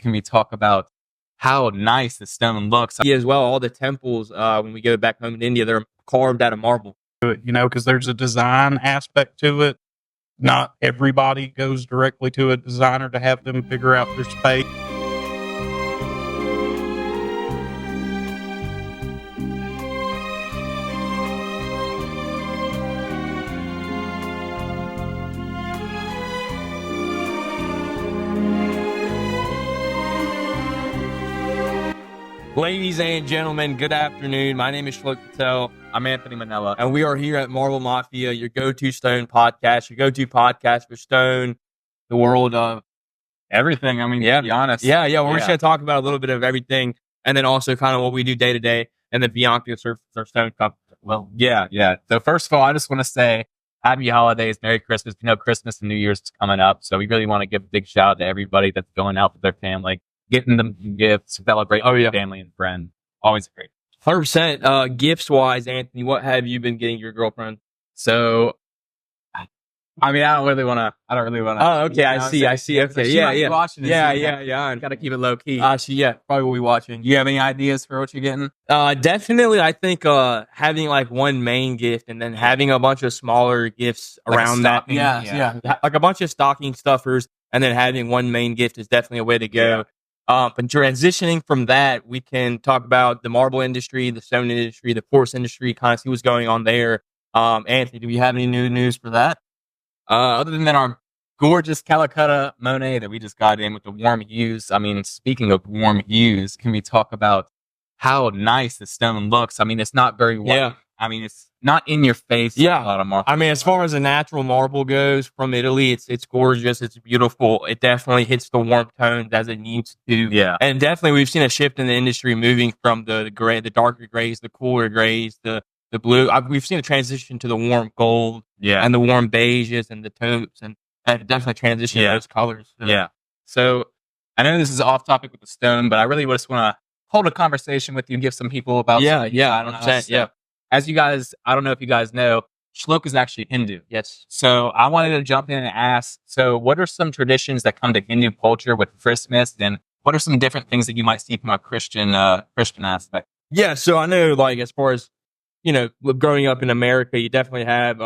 can we talk about how nice the stone looks? Yeah, as well, all the temples, when we go back home in India, they're carved out of marble. Because there's a design aspect to it. Not everybody goes directly to a designer to have them figure out their space. Ladies and gentlemen, good afternoon. My name is Shlok Patel. I'm Anthony Manella. And we are here at Marble Mafia, your go-to stone podcast, your go-to podcast for stone, the world of Everything. I mean, to be honest. Yeah. We're just going to talk about a little bit of everything, and then also kind of what we do day to day, and then Bianca serves our stone cup. Well, yeah. So first of all, I just want to say happy holidays, Merry Christmas. We know Christmas and New Year's is coming up, so we really want to give a big shout out to everybody that's going out with their family, getting them gifts, celebrate with family and friends. Always great. 100%. Gifts wise, Anthony, what have you been getting your girlfriend? So, I mean, I don't really want to. Oh, okay. I see. Okay. She might be watching this. Yeah. Gotta keep it low key. Probably will be watching. Do you have any ideas for what you're getting? Definitely. I think, having like one main gift and then having a bunch of smaller gifts around that. Yeah. Like a bunch of stocking stuffers and then having one main gift is definitely a way to go. Yeah. But transitioning from that, we can talk about the marble industry, the stone industry, the quartz industry, kind of see what's going on there. Anthony, do we have any new news for that? Other than our gorgeous Calcutta Monet that we just got in with the warm hues. I mean, speaking of warm hues, can we talk about how nice the stone looks? I mean, it's not very white. Yeah. I mean, it's not in your face. Yeah. A lot of marble. I mean, as far as a natural marble goes from Italy, it's gorgeous. It's beautiful. It definitely hits the warm tones as it needs to. Yeah. And definitely we've seen a shift in the industry moving from the gray, the darker grays, the cooler grays, the blue. We've seen a transition to the warm gold and the warm beiges and the taupes and definitely transition to those colors. So. Yeah. So I know this is off topic with the stone, but I really just want to hold a conversation with you and give some people about. Yeah. 100%. Yeah. As you guys, I don't know if you guys know, Shlok is actually Hindu. Yes. So I wanted to jump in and ask, so what are some traditions that come to Hindu culture with Christmas, and what are some different things that you might see from a Christian aspect? Yeah. So I know, like, as far as, growing up in America, you definitely have,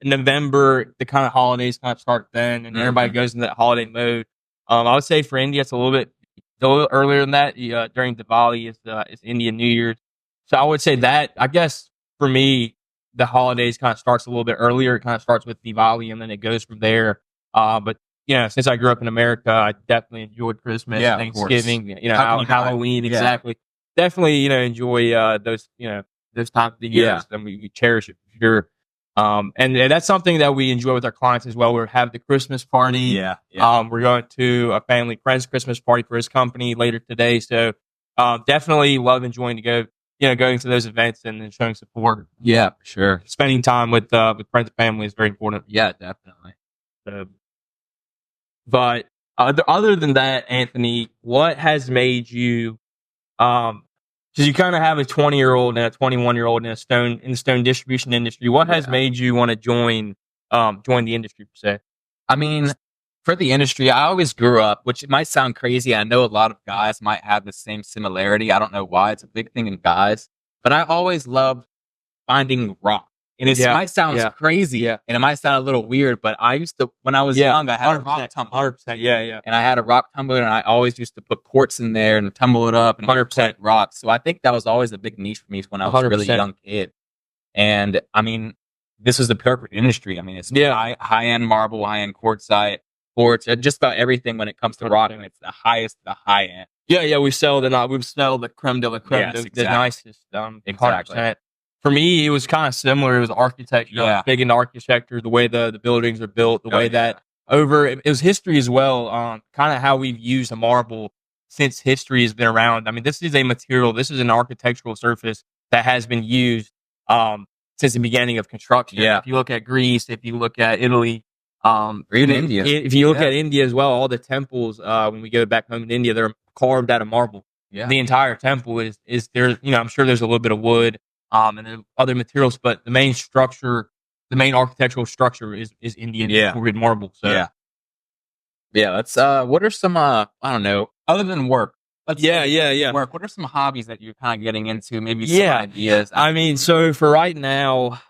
in November, the kind of holidays kind of start then, and everybody goes into that holiday mode. I would say for India, it's a little earlier than that. During Diwali is Indian New Year's. So I would say that, I guess, for me, the holidays kind of starts a little bit earlier. It kind of starts with Diwali, and then it goes from there. But since I grew up in America, I definitely enjoyed Christmas, Thanksgiving, Halloween, exactly. Definitely, enjoy those times of the year, and we cherish it for sure. And that's something that we enjoy with our clients as well. We have the Christmas party. We're going to a family friend's Christmas party for his company later today. So definitely love enjoying to go. Going to those events and showing support. Yeah, for sure. Spending time with friends and family is very important. Yeah, definitely. But other than that, Anthony, what has made you, because you kind of have a 20-year-old and a 21-year-old in the stone distribution industry, what has made you want to join the industry per se? I mean, for the industry, I always grew up, which it might sound crazy. I know a lot of guys might have the same similarity. I don't know why. It's a big thing in guys. But I always loved finding rock. And it might sound crazy, and it might sound a little weird, but I used to, when I was young, I had a rock tumbler. 100%, And I had a rock tumbler, and I always used to put quartz in there and tumble it up and 100% rocks. So I think that was always a big niche for me when I was a really young kid. And I mean, this is the perfect industry. I mean, it's high-end marble, high-end quartzite. Quartz, just about everything when it comes to rock, and it's the highest, the high end. Yeah, we sell the creme de la creme, the nicest. Exactly. 100%. For me, it was kind of similar. It was architecture. I was big into architecture, the way the buildings are built, the way that it was history as well. Kind of how we've used a marble since history has been around. I mean, this is a material. This is an architectural surface that has been used since the beginning of construction. Yeah. If you look at Greece, if you look at Italy. Or even India. If you look at India as well, all the temples, when we go back home in India, they're carved out of marble. Yeah. The entire temple is there. I'm sure there's a little bit of wood, and then other materials, but the main structure, the main architectural structure is Indian with marble. So yeah. That's what are some I don't know, Other than work. Yeah. Work. What are some hobbies that you're kind of getting into? Maybe some Yeah. ideas. I mean, so for right now,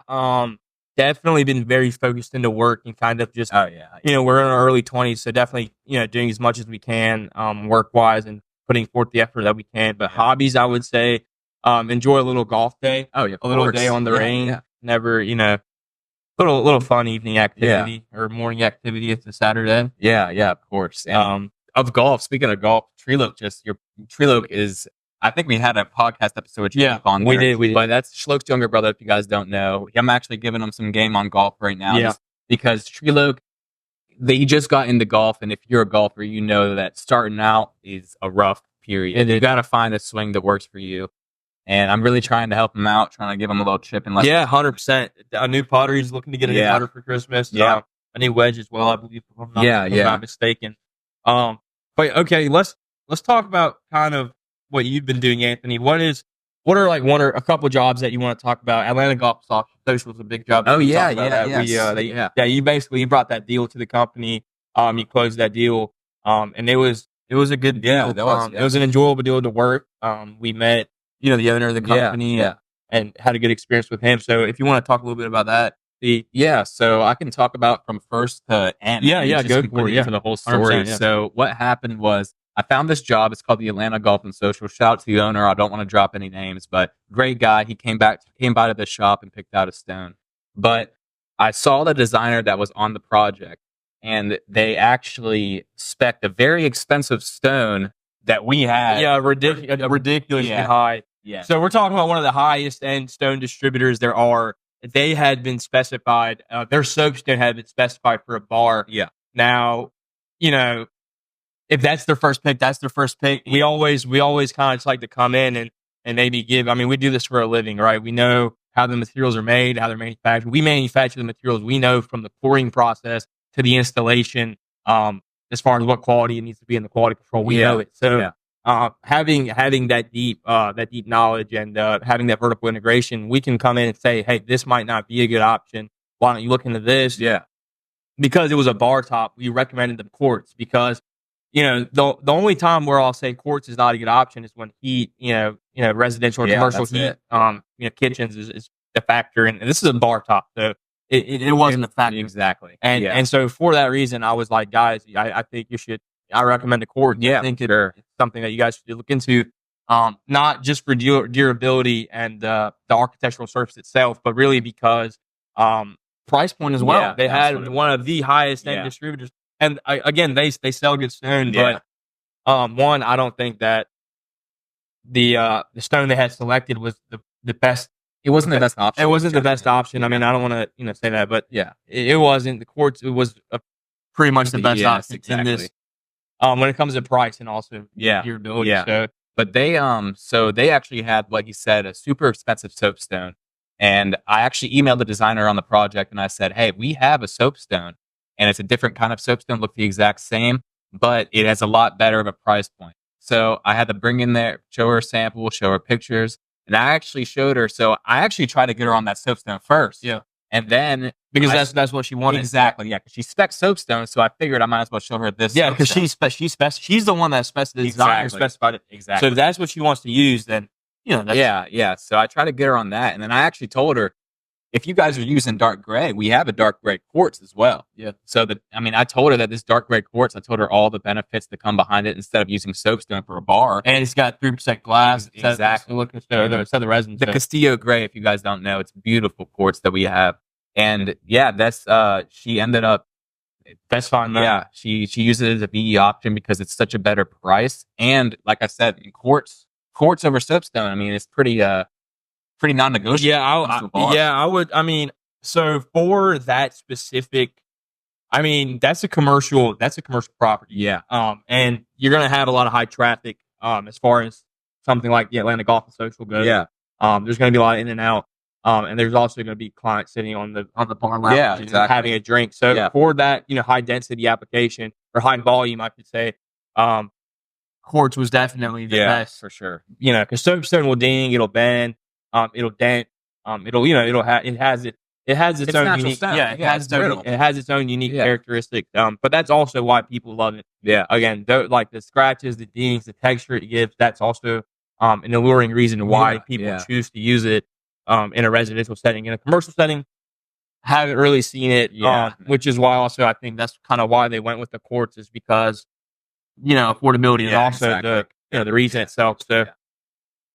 definitely been very focused into work and kind of just, Oh yeah. we're in our early 20s, so definitely, doing as much as we can, work wise and putting forth the effort that we can. But hobbies, I would say, enjoy a little golf day. Oh yeah. A little day on the range. Yeah. Never, little fun evening activity or morning activity if it's a Saturday. Yeah, of course. And of golf, speaking of golf, Treeloke is, I think we had a podcast episode with Treeloke on there. We did. But that's Schloke's younger brother, if you guys don't know. I'm actually giving him some game on golf right now. Yeah. Just because Treeloke, they just got into golf, and if you're a golfer, you know that starting out is a rough period. You got to find a swing that works for you. And I'm really trying to help him out, trying to give him a little chip and 100%. A new putter. He's looking to get a new putter for Christmas. Yeah. A new wedge as well, I believe. If I'm not mistaken. But okay, let's talk about kind of what you've been doing, Anthony. What are like one or a couple jobs that you want to talk about? Atlanta Golf Social was a big job. Oh You brought that deal to the company. You closed that deal. And it was a good deal. It was an enjoyable deal to work. We met, the owner of the company and had a good experience with him. So if you want to talk a little bit about that. So I can talk about from first to end. Go for it. For the whole story. So what happened was I found this job. It's called the Atlanta Golf and Social. Shout out to the owner. I don't want to drop any names, but great guy. He came by to the shop and picked out a stone. But I saw the designer that was on the project, and they actually spec'd a very expensive stone that we had. Yeah, ridiculously high. Yeah. So we're talking about one of the highest end stone distributors there are. They had been specified, their soapstone had been specified for a bar. Yeah. Now, if that's their first pick, that's their first pick. We always kind of just like to come in and maybe we do this for a living, right? We know how the materials are made, how they're manufactured. We manufacture the materials. We know from the pouring process to the installation, as far as what quality it needs to be in the quality control. We know it. So, having that deep knowledge and having that vertical integration, we can come in and say, hey, this might not be a good option. Why don't you look into this? Yeah. Because it was a bar top, we recommended them quartz because, the only time where I'll say quartz is not a good option is when heat, residential or commercial heat, kitchens is a factor. And this is a bar top. So it wasn't a factor. Exactly. And so for that reason, I was like, guys, I think I recommend the quartz. Yeah. I think it's something that you guys should look into. Not just for durability and the architectural surface itself, but really because price point as well. Yeah, they had one of the highest end distributors, and again, they sell good stone. But one, I don't think that the stone they had selected was the best. It wasn't the best option. It wasn't the best option. I mean, I don't want to say that, but it wasn't. The quartz, it was pretty much the best option in this. When it comes to price and also durability. Yeah. So. But they actually had, like you said, a super expensive soapstone. And I actually emailed the designer on the project and I said, hey, we have a soapstone and it's a different kind of soapstone, look the exact same, but it has a lot better of a price point. So I had to bring in there, show her a sample, show her pictures, and I actually showed her. So I actually tried to get her on that soapstone first. Yeah. And then because that's what she wanted. Exactly. Yeah. Because she specced soapstone. So I figured I might as well show her this. Yeah. Because she's the one that specified it. Exactly. So if that's what she wants to use, then, yeah. So I tried to get her on that. And then I actually told her, if you guys are using dark gray, we have a dark gray quartz as well. Yeah. So I told her that this dark gray quartz, I told her all the benefits that come behind it instead of using soapstone for a bar. And it's got 3% glass. Exactly. Instead of the resin. The Castillo gray, if you guys don't know, it's beautiful quartz that we have. And that's she ended up. That's fine. Yeah, she uses it as a VE option because it's such a better price. And like I said, quartz over soapstone. I mean, it's pretty non-negotiable. Yeah, I would. I mean, so for that specific, that's a commercial property. Yeah. And you're gonna have a lot of high traffic. As far as something like the Atlanta Golf and Social goes. Yeah. There's gonna be a lot of in and out. And there's also going to be clients sitting on the bar lounge having a drink. So for that, high density application or high volume, I could say, quartz was definitely the best for sure. Because soapstone will ding, it'll bend, it'll dent, it has it it has its It's own natural unique, stone. yeah, it Yeah, has it's its own, brittle. it has its own unique Yeah. characteristics. But that's also why people love it. Yeah. Again, like the scratches, the dings, the texture it gives, that's also an alluring reason why people choose to use it in a residential setting. In a commercial setting, haven't really seen it, which is why also I think that's kind of why they went with the quartz, is because affordability and also the reason itself. So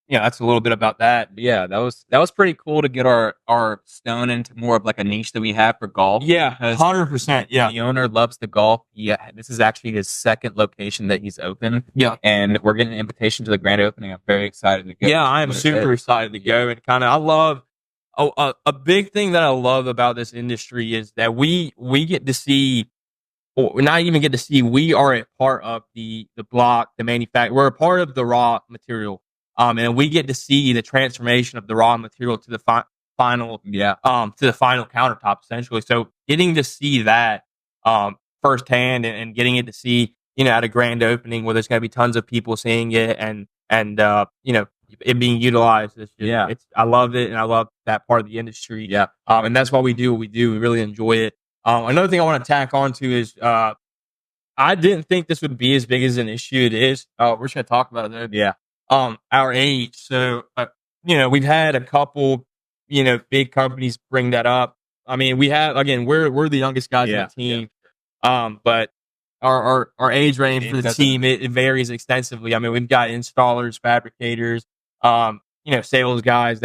that's a little bit about that. Yeah, that was pretty cool to get our stone into more of like a niche that we have for golf. Yeah, 100%. Yeah, The owner loves the golf. Yeah, this is actually his second location that he's opened. Yeah, and we're getting an invitation to the grand opening. I'm very excited to go. Yeah, I am super excited to go, and kind of I love. A big thing that I love about this industry is that we get to see, or not even get to see, we are a part of the block, the manufacture. We're a part of the raw material, and we get to see the transformation of the raw material to the final, to the final countertop, essentially. So getting to see that firsthand, and getting it to see, at a grand opening where there's going to be tons of people seeing it, and it being utilized. I love it, and I love that part of the industry. Yeah. And that's why we do what we do. We really enjoy it. Another thing I want to tack on to is, I didn't think this would be as big as an issue it is. We're just going to talk about it. Yeah. Our age. So, we've had a couple, big companies bring that up. I mean, we have, again, we're the youngest guys on the team. But our age range for the team, it varies extensively. I mean, we've got installers, fabricators, sales guys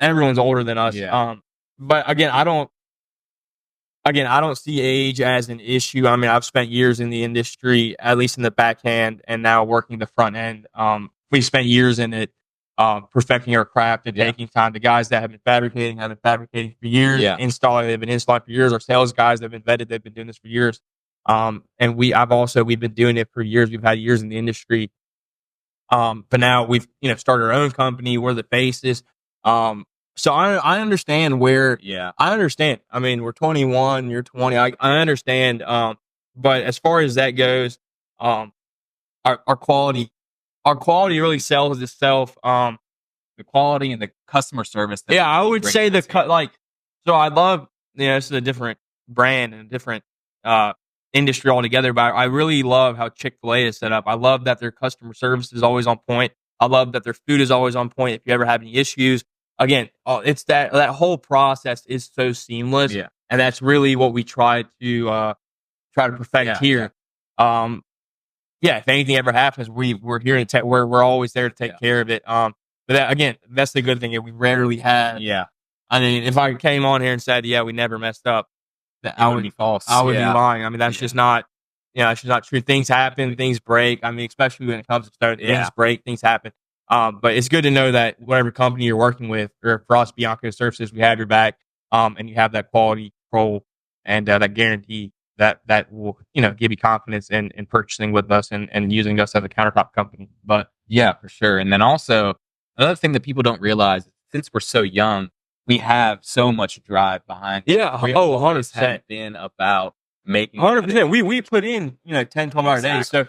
everyone's older than us. Yeah. But again, I don't see age as an issue. I mean, I've spent years in the industry, at least in the backhand, and now working the front end. We spent years in it, perfecting our craft and taking time. The guys that have been fabricating for years. Yeah. They've been installing for years. Our sales guys that have been vetted, they've been doing this for years. And we've been doing it for years. We've had years in the industry. But now we've, started our own company. We're the faces. So I understand where, I understand. I mean, we're 21, you're 20. I understand. But as far as that goes, our quality really sells itself. The quality and the customer service. I would say so I love, this is a different brand and a different, industry altogether, but I really love how Chick-fil-A is set up. I love that their customer service is always on point. I love that their food is always on point. If you ever have any issues, again, it's that whole process is so seamless, and that's really what we try to perfect here. If anything ever happens, we're here to we're always there to take care of it. But again, that's the good thing. We rarely have. I mean, if I came on here and said, we never messed up, I would be false. I would be lying. I mean, that's just not, that's just not true. Things happen, things break. I mean, especially when it comes to stone, things break, things happen. But it's good to know that whatever company you're working with, or for us, Bianco Surfaces, we have your back, and you have that quality control and that guarantee that will, give you confidence in purchasing with us and using us as a countertop company. But yeah, for sure. And then also another thing that people don't realize, since we're so young, we have so much drive behind. Yeah. We 100%. Been about making 100%. We put in, 10, 12 hour days. So,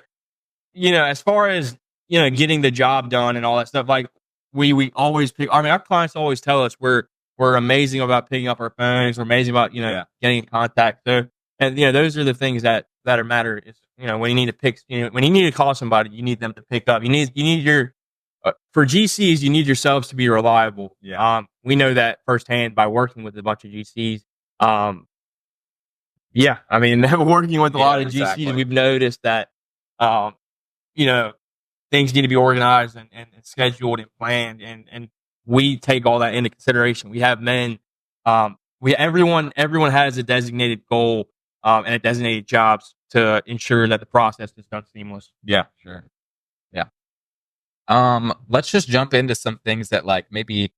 as far as, getting the job done and all that stuff, like we always pick, I mean, our clients always tell us we're amazing about picking up our phones. We're amazing about, getting in contact. So, and, those are the things that are matter. Is, when you need to pick, when you need to call somebody, you need them to pick up. You need your, for GCs, you need yourselves to be reliable. We know that firsthand by working with a bunch of GCs. I mean, working with a lot of GCs, we've noticed that, things need to be organized and scheduled and planned. And we take all that into consideration. We have men, everyone has a designated goal, and a designated jobs to ensure that the process is done seamless. Yeah, sure. Yeah. Let's just jump into some things that maybe,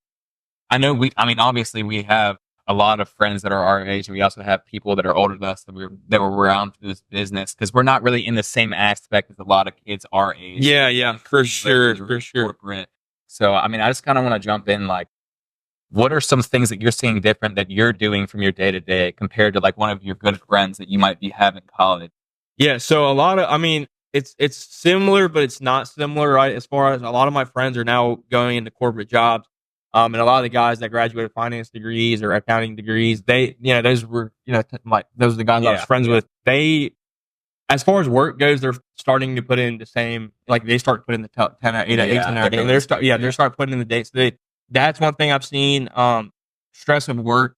obviously we have a lot of friends that are our age. We also have people that are older than us that were around for this business, because we're not really in the same aspect as a lot of kids our age. Yeah, for sure. Corporate. So, I just kind of want to jump in, what are some things that you're seeing different that you're doing from your day to day compared to one of your good friends that you might be having in college? Yeah. So a lot of, it's similar, but it's not similar, right? As far as a lot of my friends are now going into corporate jobs. And a lot of the guys that graduated finance degrees or accounting degrees, those were, like those are the guys I was friends with. They, as far as work goes, they're starting to put in the same, like they start putting the 10 8 hour day. They're start putting in the dates. That's one thing I've seen. Stress of work.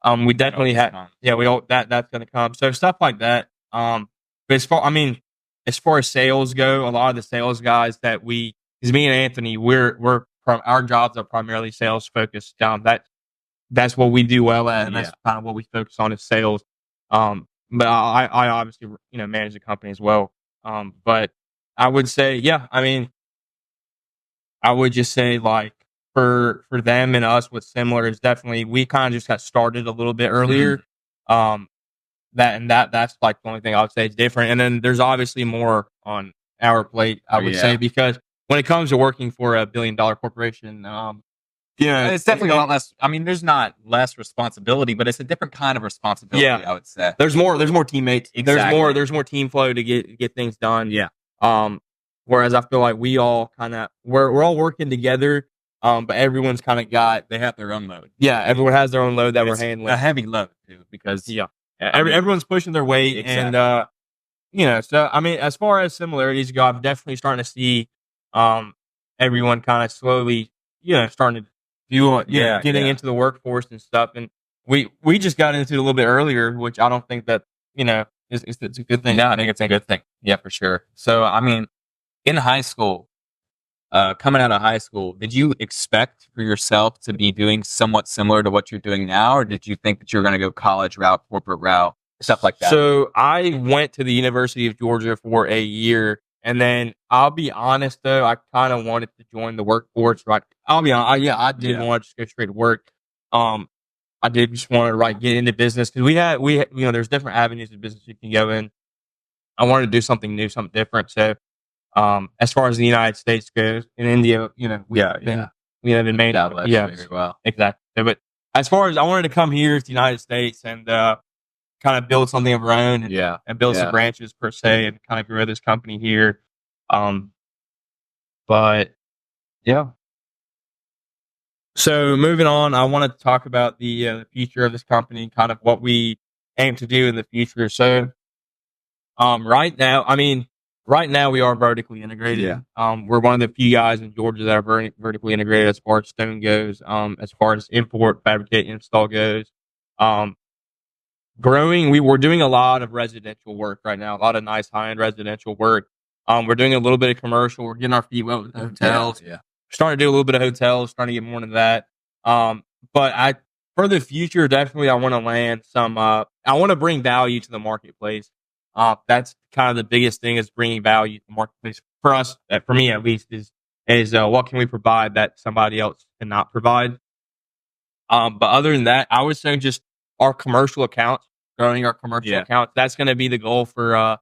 We definitely have, we all, that's going to come. So stuff like that. But as far as sales go, a lot of the sales guys that because me and Anthony, we're from our jobs are primarily sales focused. That's what we do well at, and that's kind of what we focus on is sales. But I obviously, manage the company as well. But I would say, I would just say like for them and us, what's similar is definitely we kind of just got started a little bit earlier. That's like the only thing I would say is different. And then there's obviously more on our plate, I would say, because when it comes to working for a $1 billion corporation, it's definitely a lot less. I mean, there's not less responsibility, but it's a different kind of responsibility. I would say there's more teammates. Exactly. There's more team flow to get things done. Whereas I feel like we all we're all working together. But everyone's they have their own load. Yeah, everyone has their own load that we're handling. A heavy load too, because everyone's pushing their weight, exactly. and so I mean, as far as similarities go, I'm definitely starting to see everyone kind of slowly, starting to getting into the workforce and stuff. And we just got into it a little bit earlier, which I don't think that it's a good thing. No, I think it's a good thing. Yeah, for sure. So I mean, in high school, coming out of high school, did you expect for yourself to be doing somewhat similar to what you're doing now, or did you think that you were going to go college route, corporate route, stuff like that? So I went to the University of Georgia for a year, and then I'll be honest though, I kind of wanted to join the workforce. Right? I'll be honest, I did want to just go straight to work. I did just want to get into business because we there's different avenues of business you can go in. I wanted to do something new, something different. So as far as the United States goes, in India, we haven't made out very well. Exactly. So, but as far as I wanted to come here to the United States and kind of build something of our own and build some branches per se and kind of grow this company here. But yeah. So moving on, I want to talk about the future of this company, kind of what we aim to do in the future. So right now we are vertically integrated. We're one of the few guys in Georgia that are vertically integrated as far as stone goes, as far as import, fabricate, install goes. We're doing a lot of residential work right now, a lot of nice high-end residential work. We're doing a little bit of commercial. We're getting our feet wet with hotels. Starting to do a little bit of hotels, starting to get more into that. But for the future, definitely I want to land some, I want to bring value to the marketplace. That's kind of the biggest thing is bringing value to the marketplace for us, for me at least, is what can we provide that somebody else cannot provide. But other than that, I would say just our commercial accounts, growing our commercial accounts. That's going to be the goal for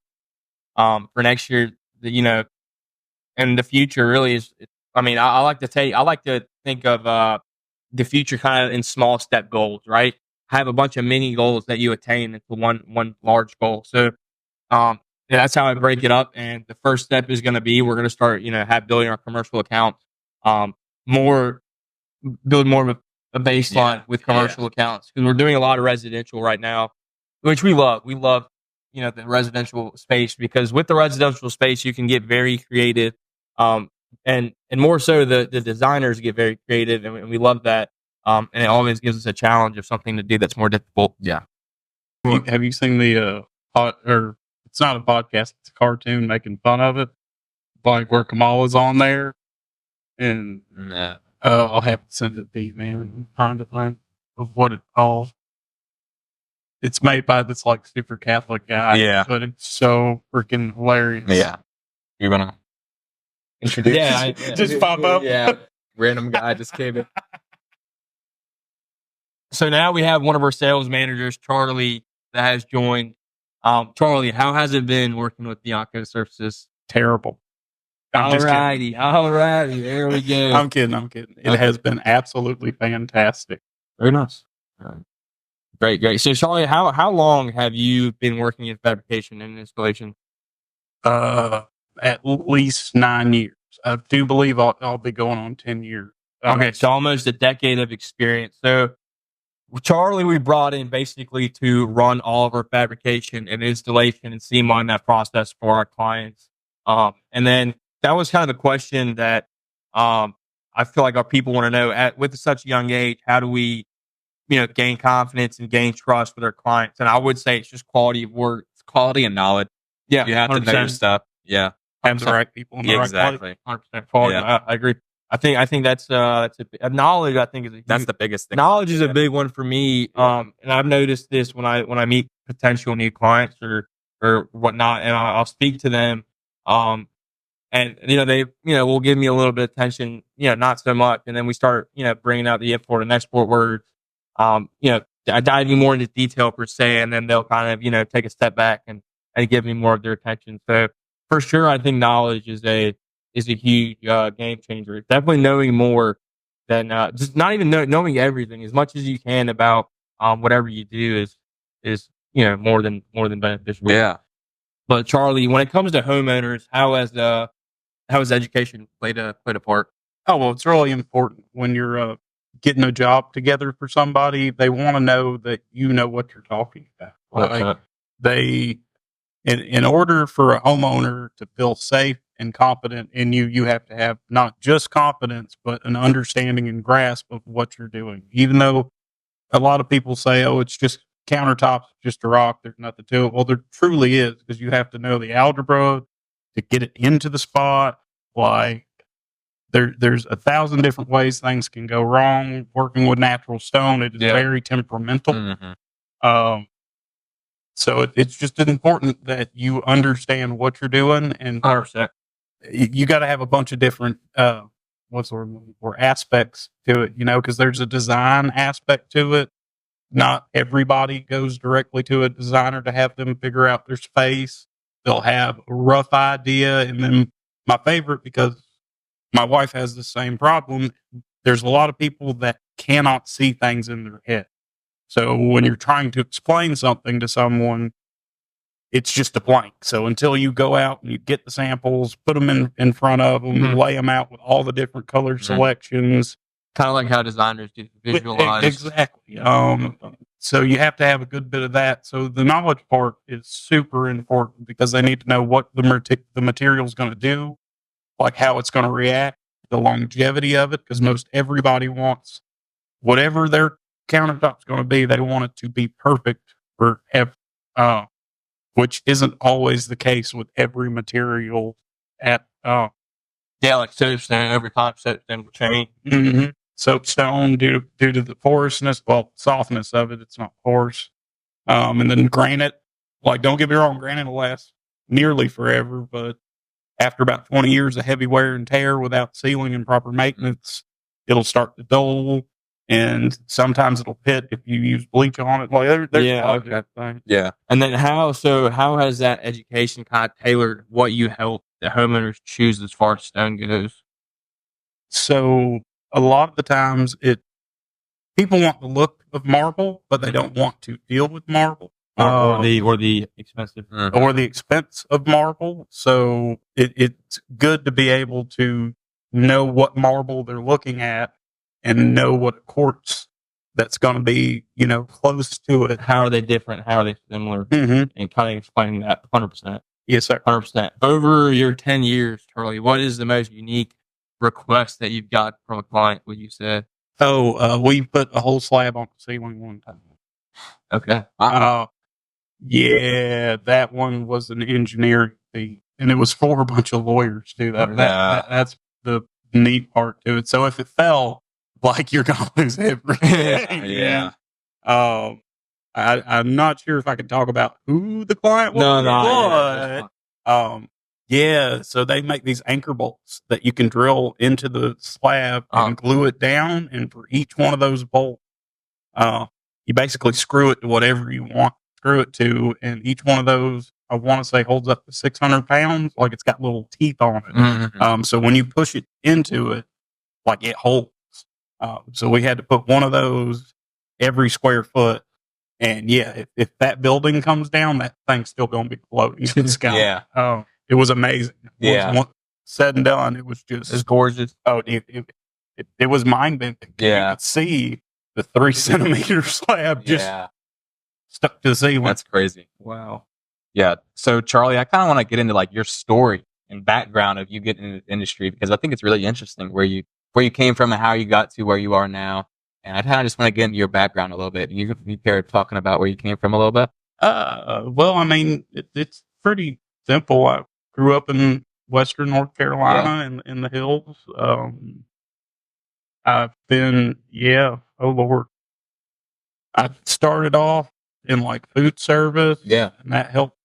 next year. And the future really is. I mean, I like to think of the future kind of in small step goals, right? Have a bunch of mini goals that you attain into one large goal. So, that's how I break it up. And the first step is going to be we're going to start, building our commercial accounts, build more of a baseline with commercial accounts because we're doing a lot of residential right now, which we love. We love, the residential space because with the residential space you can get very creative, and more so the designers get very creative, and we love that. And it always gives us a challenge of something to do that's more difficult. Yeah. Have you seen the or it's not a podcast, it's a cartoon making fun of it, like where Kamala's on there, and I'll have to send it to you, man. I'm trying to think of what it's called. It's made by this like super Catholic guy, but it's so freaking hilarious. Yeah, you're gonna introduce? Just pop up. Random guy just came in. So now we have one of our sales managers, Charlie, that has joined. Charlie, how has it been working with Bianco Surfaces? Terrible. Alrighty, there we go. I'm kidding. It has been absolutely fantastic. Very nice. Great. So, Charlie, how long have you been working in fabrication and installation? At least 9 years. I do believe I'll be going on 10 years Okay, so almost a decade of experience. So Charlie, we brought in basically to run all of our fabrication and installation and streamline that process for our clients. And then that was kind of the question that I feel like our people want to know with such a young age, how do we, gain confidence and gain trust with our clients? And I would say it's just quality of work. It's quality and knowledge. Yeah, You have to know your stuff. Yeah. Have the right people in the right place. Exactly. 100% quality. Yeah. I agree. I think that's a knowledge. I think That's the biggest thing. knowledge is a big one for me. And I've noticed this when I meet potential new clients or whatnot, and I'll speak to them. And they will give me a little bit of attention, not so much, and then we start bringing out the import and export words. Diving more into detail per se, and then they'll kind of take a step back and give me more of their attention. So for sure, I think knowledge is a huge game changer. Definitely knowing more than just not even knowing everything as much as you can about whatever you do is more than beneficial. Yeah. But Charlie, when it comes to homeowners, how has education played a part? Oh, well, it's really important when you're getting a job together for somebody. They want to know that you know what you're talking about. Like in order for a homeowner to feel safe and confident in you, you have to have not just confidence, but an understanding and grasp of what you're doing. Even though a lot of people say, oh, it's just countertops, just a rock, there's nothing to it. Well, there truly is, because you have to know the algebra to get it into the spot. Like there's 1,000 different ways things can go wrong. Working with natural stone, it is very temperamental. Mm-hmm. So it's just important that you understand what you're doing, and 100%. You got to have a bunch of different what's the word, or aspects to it, because there's a design aspect to it. Not everybody goes directly to a designer to have them figure out their space. They'll have a rough idea, and then my favorite, because my wife has the same problem, there's a lot of people that cannot see things in their head. So when you're trying to explain something to someone, it's just a blank. So until you go out and you get the samples, put them in front of them, lay them out with all the different color selections. Kind of like how designers do visualize. Exactly. So you have to have a good bit of that. So the knowledge part is super important, because they need to know what the material is going to do, like how it's going to react, the longevity of it, because most everybody wants whatever their countertop's going to be, they want it to be perfect forever, which isn't always the case with every material like soapstone, over time soapstone will change. Mm-hmm. Soapstone, due to the porousness, softness of it, it's not porous. And then granite, like, don't get me wrong, granite will last nearly forever, but after about 20 years of heavy wear and tear without sealing and proper maintenance, it'll start to dull. And sometimes it'll pit if you use bleach on it. Like thing. Yeah. And then how has that education kind of tailored what you help the homeowners choose as far as stone goes? So a lot of the times people want the look of marble, but they don't want to deal with marble. Or the expensive. Or the expense of marble. So it's good to be able to know what marble they're looking at, and know what quartz that's going to be, close to it. How are they different? How are they similar? Mm-hmm. And kind of explaining that 100%. Yes, sir. 100%. Over your 10 years, Charlie, what is the most unique request that you've got from a client, would you say? We put a whole slab on the ceiling one time. Okay. Yeah, that one was an engineering fee, and it was for a bunch of lawyers too. That's the neat part to it. So if it fell, like, you're gonna lose everything. Yeah. I'm not sure if I can talk about who the client was. Yeah. So they make these anchor bolts that you can drill into the slab and glue it down. And for each one of those bolts, you basically screw it to whatever you want to screw it to. And each one of those, I want to say, holds up to 600 pounds. Like, it's got little teeth on it. Mm-hmm. So when you push it into it, like, it holds. So we had to put one of those every square foot. And yeah, if that building comes down, that thing's still going to be floating in the sky. Yeah. It was amazing. Yeah. Once said and done, it was just it's gorgeous. Oh, it was mind bending. Yeah. You could see the 3 centimeter slab just stuck to the ceiling. That's crazy. Wow. Yeah. So Charlie, I kind of want to get into like your story and background of you getting into the industry, because I think it's really interesting where you came from and how you got to where you are now. And I kind of just want to get into your background a little bit. You care talking about where you came from a little bit? Well, I mean, it's pretty simple. I grew up in Western North Carolina in the hills. I've been, oh Lord. I started off in like food service. Yeah. And that helped,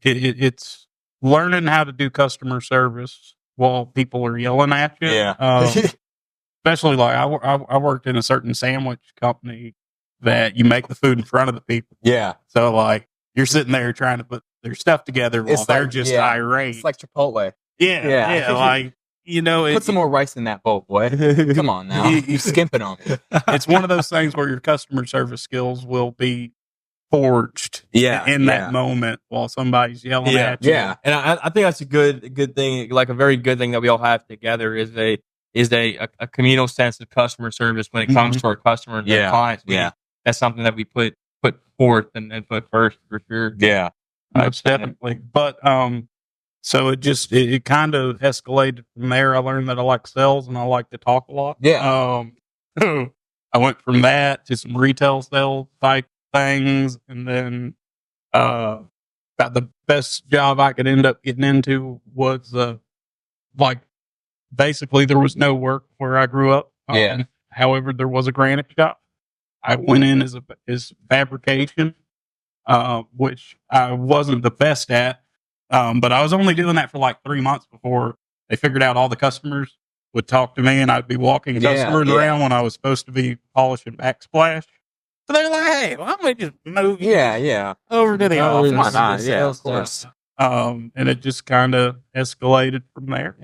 it's learning how to do customer service while people are yelling at you. Yeah. Especially like I worked in a certain sandwich company that you make the food in front of the people. Yeah. So like you're sitting there trying to put their stuff together while they're just irate. It's like Chipotle. Yeah. Like, put some more rice in that bowl, boy. Come on now. You're skimping on me. It's one of those things where your customer service skills will be forged in that moment while somebody's yelling at you. Yeah. And I think that's a good thing, like a very good thing that we all have together is a communal sense of customer service when it comes to our customers and clients. That's something that we put forth and put first for sure. Yeah. Most definitely. But so it kind of escalated from there. I learned that I like sales and I like to talk a lot. Yeah. I went from that to some retail sales type things, and then about the best job I could end up getting into was like basically there was no work where I grew up. However, there was a granite shop. I went in as fabrication, which I wasn't the best at. But I was only doing that for like 3 months before they figured out all the customers would talk to me and I'd be walking customers around when I was supposed to be polishing backsplash. So they're like, hey, why don't we just move over to the office? Why not? Yeah, of course. And it just kind of escalated from there.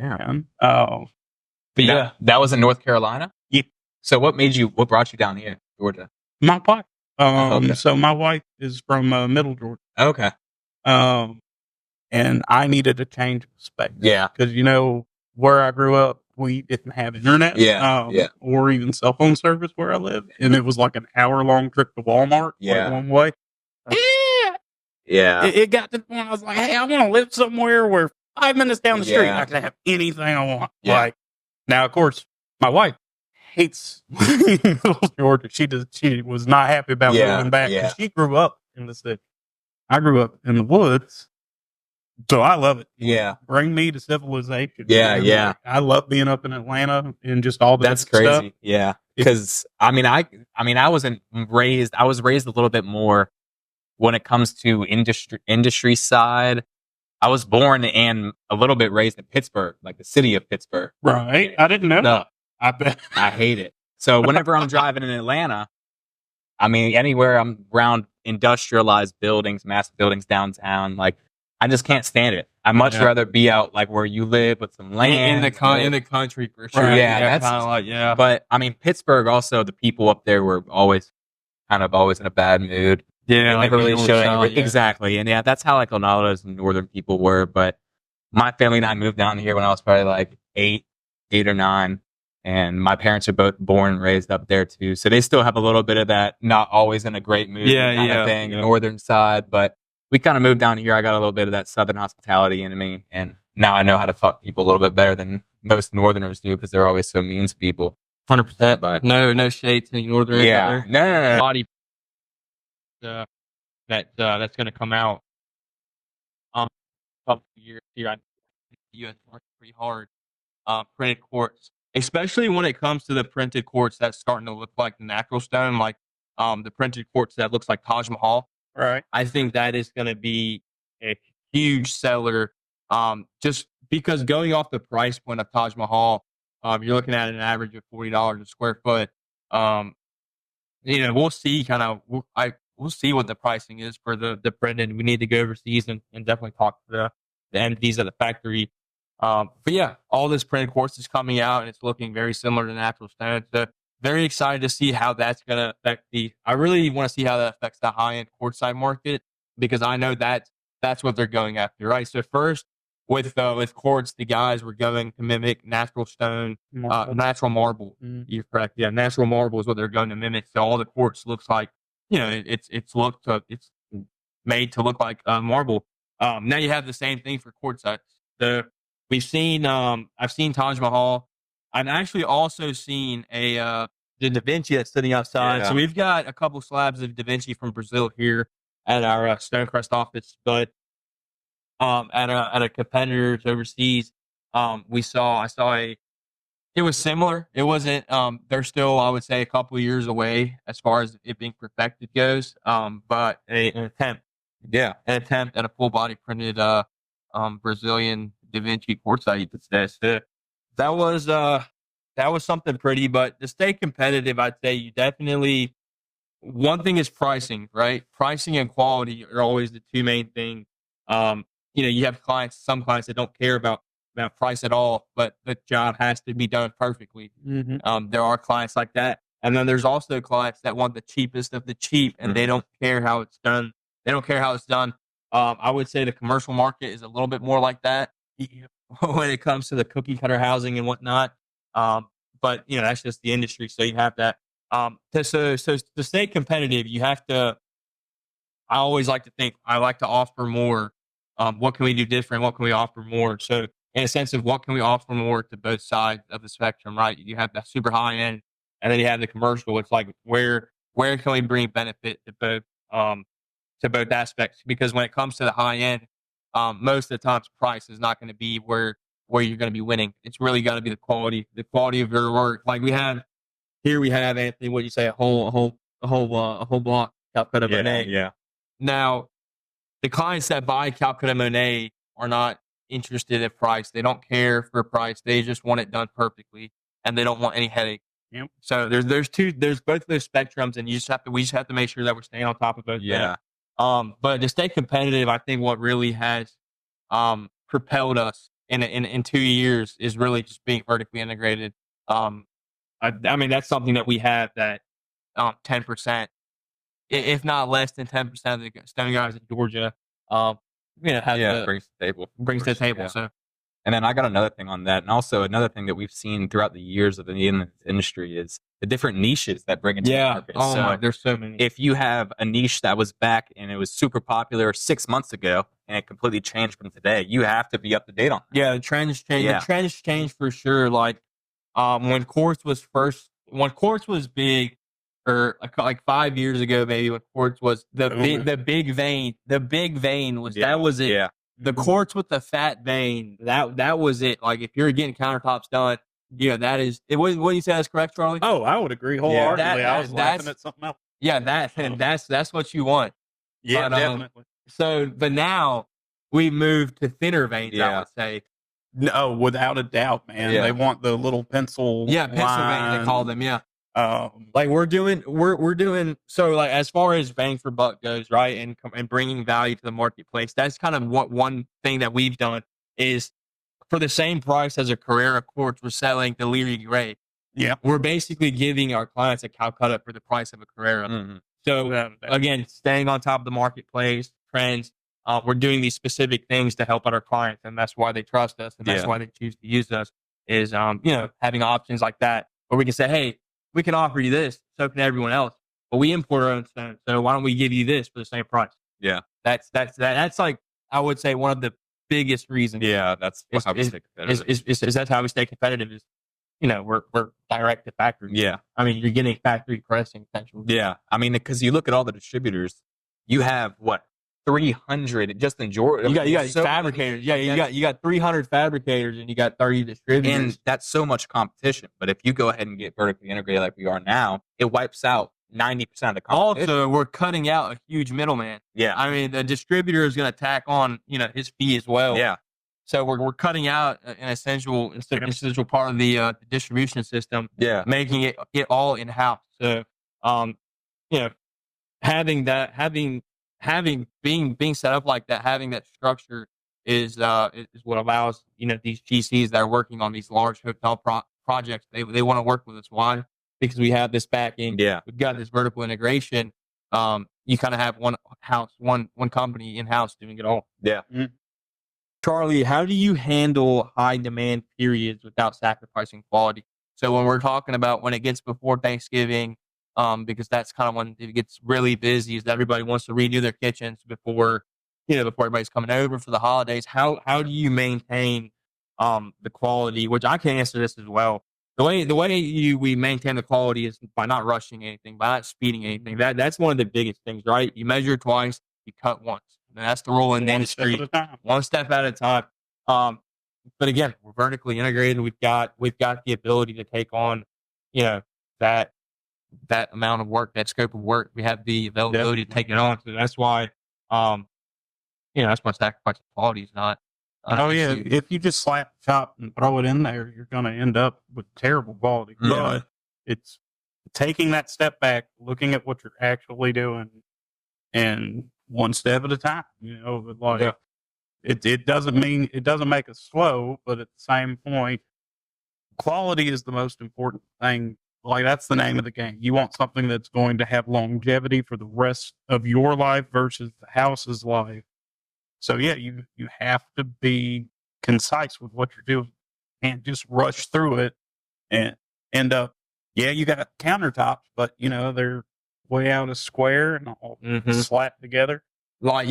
Yeah. That was in North Carolina? Yeah. So what brought you down here, Georgia? My wife. So my wife is from Middle Georgia. Okay. And I needed a change of space. Yeah. Because, where I grew up, we didn't have internet. Or even cell phone service where I lived. And it was like an hour-long trip to Walmart. Like one way. Yeah. It got to the point I was like, hey, I want to live somewhere where 5 minutes down the street, I can have anything I want. Yeah. Like, now, of course, my wife hates Georgia. She was not happy about moving back. Yeah. She grew up in the city. I grew up in the woods. So I love it. Yeah. Bring me to civilization. Yeah. Yeah. I love being up in Atlanta and just all the That's crazy. stuff. Yeah. Because I was raised a little bit more when it comes to industry side. I was born and a little bit raised in Pittsburgh, like the city of Pittsburgh. Right. I didn't know. No. I bet. I hate it. So whenever I'm driving in Atlanta, anywhere I'm around industrialized buildings, massive buildings downtown, like I just can't stand it. I'd much rather be out like where you live with some land in the country for sure. Right. Yeah, that's kind of like But Pittsburgh also, the people up there were always in a bad mood. Yeah, like really showing exactly. And that's how like a lot of those northern people were. But my family and I moved down here when I was probably like eight or 9. And my parents are both born and raised up there too. So they still have a little bit of that not always in a great mood kind of thing, northern side. But we kind of moved down here. I got a little bit of that southern hospitality in me. And now I know how to fuck people a little bit better than most northerners do because they're always so mean to people. 100%. But no shade to any northerners out there. No. Body that's going to come out a couple of years here. I think the U.S. market pretty hard. Printed quartz, especially when it comes to the printed quartz that's starting to look like the natural stone, like the printed quartz that looks like Taj Mahal. Right. I think that is going to be a huge seller. Just because going off the price point of Taj Mahal, you're looking at an average of $40 a square foot. We'll see we'll see what the pricing is for the printed. We need to go overseas and definitely talk to the entities at the factory. But yeah, all this printed quartz is coming out and it's looking very similar to natural stone. So very excited to see how that's going to affect I really want to see how that affects the high end quartzite market because I know that's what they're going after, right? So first, with quartz, the guys were going to mimic natural stone, natural marble. You're correct. Yeah, natural marble is what they're going to mimic. So all the quartz looks like, it's made to look like marble. Now you have the same thing for quartzite. I've seen Taj Mahal. I've actually also seen the Da Vinci that's sitting outside. Yeah. So we've got a couple slabs of Da Vinci from Brazil here at our Stonecrest office, but at a competitor's overseas, it was similar. It wasn't, they're still, I would say, a couple of years away as far as it being perfected goes. But an attempt at a full body printed, Brazilian Da Vinci quartzite. That was something pretty, but to stay competitive, I'd say you definitely, one thing is pricing, right? Pricing and quality are always the two main things. You have some clients that don't care about price at all, but the job has to be done perfectly. There are clients like that. And then there's also clients that want the cheapest of the cheap and they don't care how it's done. They don't care how it's done. I would say the commercial market is a little bit more like that when it comes to the cookie cutter housing and whatnot. But that's just the industry. So you have that. So to stay competitive, you have to, I always like to think, I like to offer more. What can we do different? What can we offer more? So in a sense of what can we offer more to both sides of the spectrum, right? You have that super high end and then you have the commercial. It's like, where can we bring benefit to both aspects? Because when it comes to the high end, most of the times price is not going to be where you're going to be winning. It's really got to be the quality of your work. Like we have Anthony, what do you say? A whole block Calcutta Monet. Yeah. Now, the clients that buy Calcutta Monet are not interested in price. They don't care for price. They just want it done perfectly, and they don't want any headache. Yep. So there's both those spectrums, and we just have to make sure that we're staying on top of both. Yeah. But to stay competitive, I think what really has propelled us in 2 years is really just being vertically integrated. I mean, that's something that we have that 10%, if not less than 10% of the stone guys in Georgia, brings to the table. Yeah. So, and then I got another thing on that. And also another thing that we've seen throughout the years of the industry is the different niches that bring into the market. Oh my, there's so many. If you have a niche that was back and it was super popular 6 months ago and it completely changed from today, you have to be up to date on that. Yeah, the trends change. Yeah. The trends change for sure. Like, when quartz was big, or like 5 years ago, maybe, when quartz was the big vein was, that was it. Yeah. The quartz with the fat vein, that was it. Like, if you're getting countertops done, that is it. What do you say? That's correct, Charlie? Oh, I would agree wholeheartedly. Yeah, I was laughing at something else. Yeah, that's what you want. Yeah, But, definitely. but now we moved to thinner veins. I would say. No, without a doubt, man. Yeah. They want the little pencil. Yeah, pencil vein, they call them. Yeah. Like we're doing so, like, as far as bang for buck goes, right, and bringing value to the marketplace. That's kind of what one thing that we've done is, for the same price as a Carrera quartz, we're selling the Leary Gray. Yeah, we're basically giving our clients a Calcutta for the price of a Carrera. Mm-hmm. So again, staying on top of the marketplace trends. We're doing these specific things to help out our clients, and that's why they trust us, and that's why they choose to use us. Is having options like that where we can say, hey, we can offer you this, so can everyone else, but we import our own stone. So why don't we give you this for the same price? Yeah, that's like, I would say, one of the biggest reasons. Yeah, that's how we stay competitive. Is that's how we stay competitive? Is we're direct to factory. Yeah, I mean, you're getting factory pricing essentially. Yeah, I mean, because you look at all the distributors, you have what 300 just in Georgia. You got fabricators. You got 300 fabricators and you got 30 distributors. And that's so much competition. But if you go ahead and get vertically integrated like we are now, it wipes out 90% of the competition. Also, we're cutting out a huge middleman. Yeah. I mean, the distributor is going to tack on, his fee as well. Yeah. So we're cutting out an essential part of the distribution system. Yeah. Making it all in house. So, being set up like that, having that structure is what allows these GCs that are working on these large hotel projects, they want to work with us. Why? Because we have this backing. Yeah, we've got this vertical integration. You kind of have one company in house doing it all. Yeah. Mm-hmm. Charlie, how do you handle high demand periods without sacrificing quality? So when we're talking about when it gets before Thanksgiving, because that's kind of when it gets really busy, is that everybody wants to redo their kitchens before everybody's coming over for the holidays. How do you maintain the quality? Which I can answer this as well. We maintain the quality is by not rushing anything, by not speeding anything. That's one of the biggest things, right? You measure twice, you cut once. And that's the rule in the industry. One step at a time. But again, we're vertically integrated. We've got the ability to take on, that amount of work, that scope of work. We have the availability to take it on. So that's why, that's why sacrificing quality is not. Oh yeah, if you just slap the chop and throw it in there, you're going to end up with terrible quality. Yeah. It's taking that step back, looking at what you're actually doing, and one step at a time. It doesn't make us slow, but at the same point, quality is the most important thing. Like, that's the name of the game. You want something that's going to have longevity for the rest of your life versus the house's life. So yeah, you have to be concise with what you're doing. You can't just rush through it and end up. Yeah, you got countertops, but they're way out of square and all slapped together. Like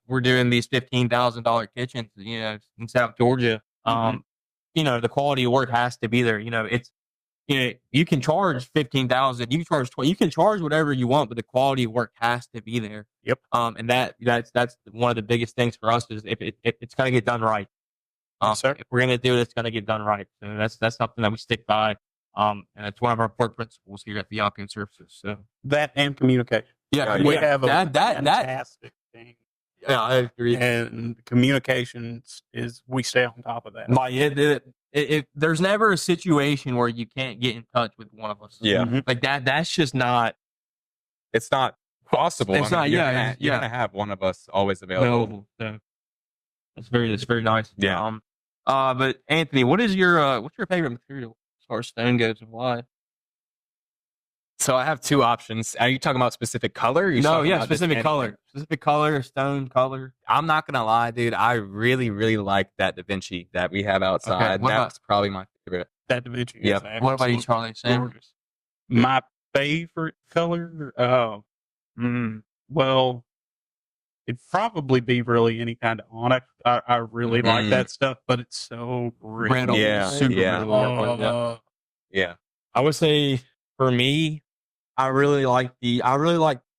we're doing these $15,000 kitchens, in South Georgia. The quality of work has to be there. You can charge $15,000, you can charge whatever you want, but the quality of work has to be there. Yep. And that's one of the biggest things for us is if it's going to get done right. Yes, sir. If we're going to do it, it's going to get done right. So that's something that we stick by. And it's one of our core principles here at the Alpine Services. So that and communication. Yeah, we have a fantastic thing. Yeah, I agree. And communications is we stay on top of that. There's never a situation where you can't get in touch with one of us. Yeah, like that. That's just not. It's not possible. It's not. You're gonna have one of us always available. So that's very nice. Yeah. But Anthony, what's your favorite material as far as stone goes and why? So I have two options. Are you talking about specific color? Specific color. Specific color, stone color. I'm not going to lie, dude. I really, really like that Da Vinci that we have outside. Okay, That's probably my favorite. That Da Vinci. Yep. What about you, Charlie? Gorgeous. My favorite color? Well, it'd probably be really any kind of onyx. I really like that stuff, but it's so brittle. Yeah. Super brittle. Yeah. I would say for me, I really like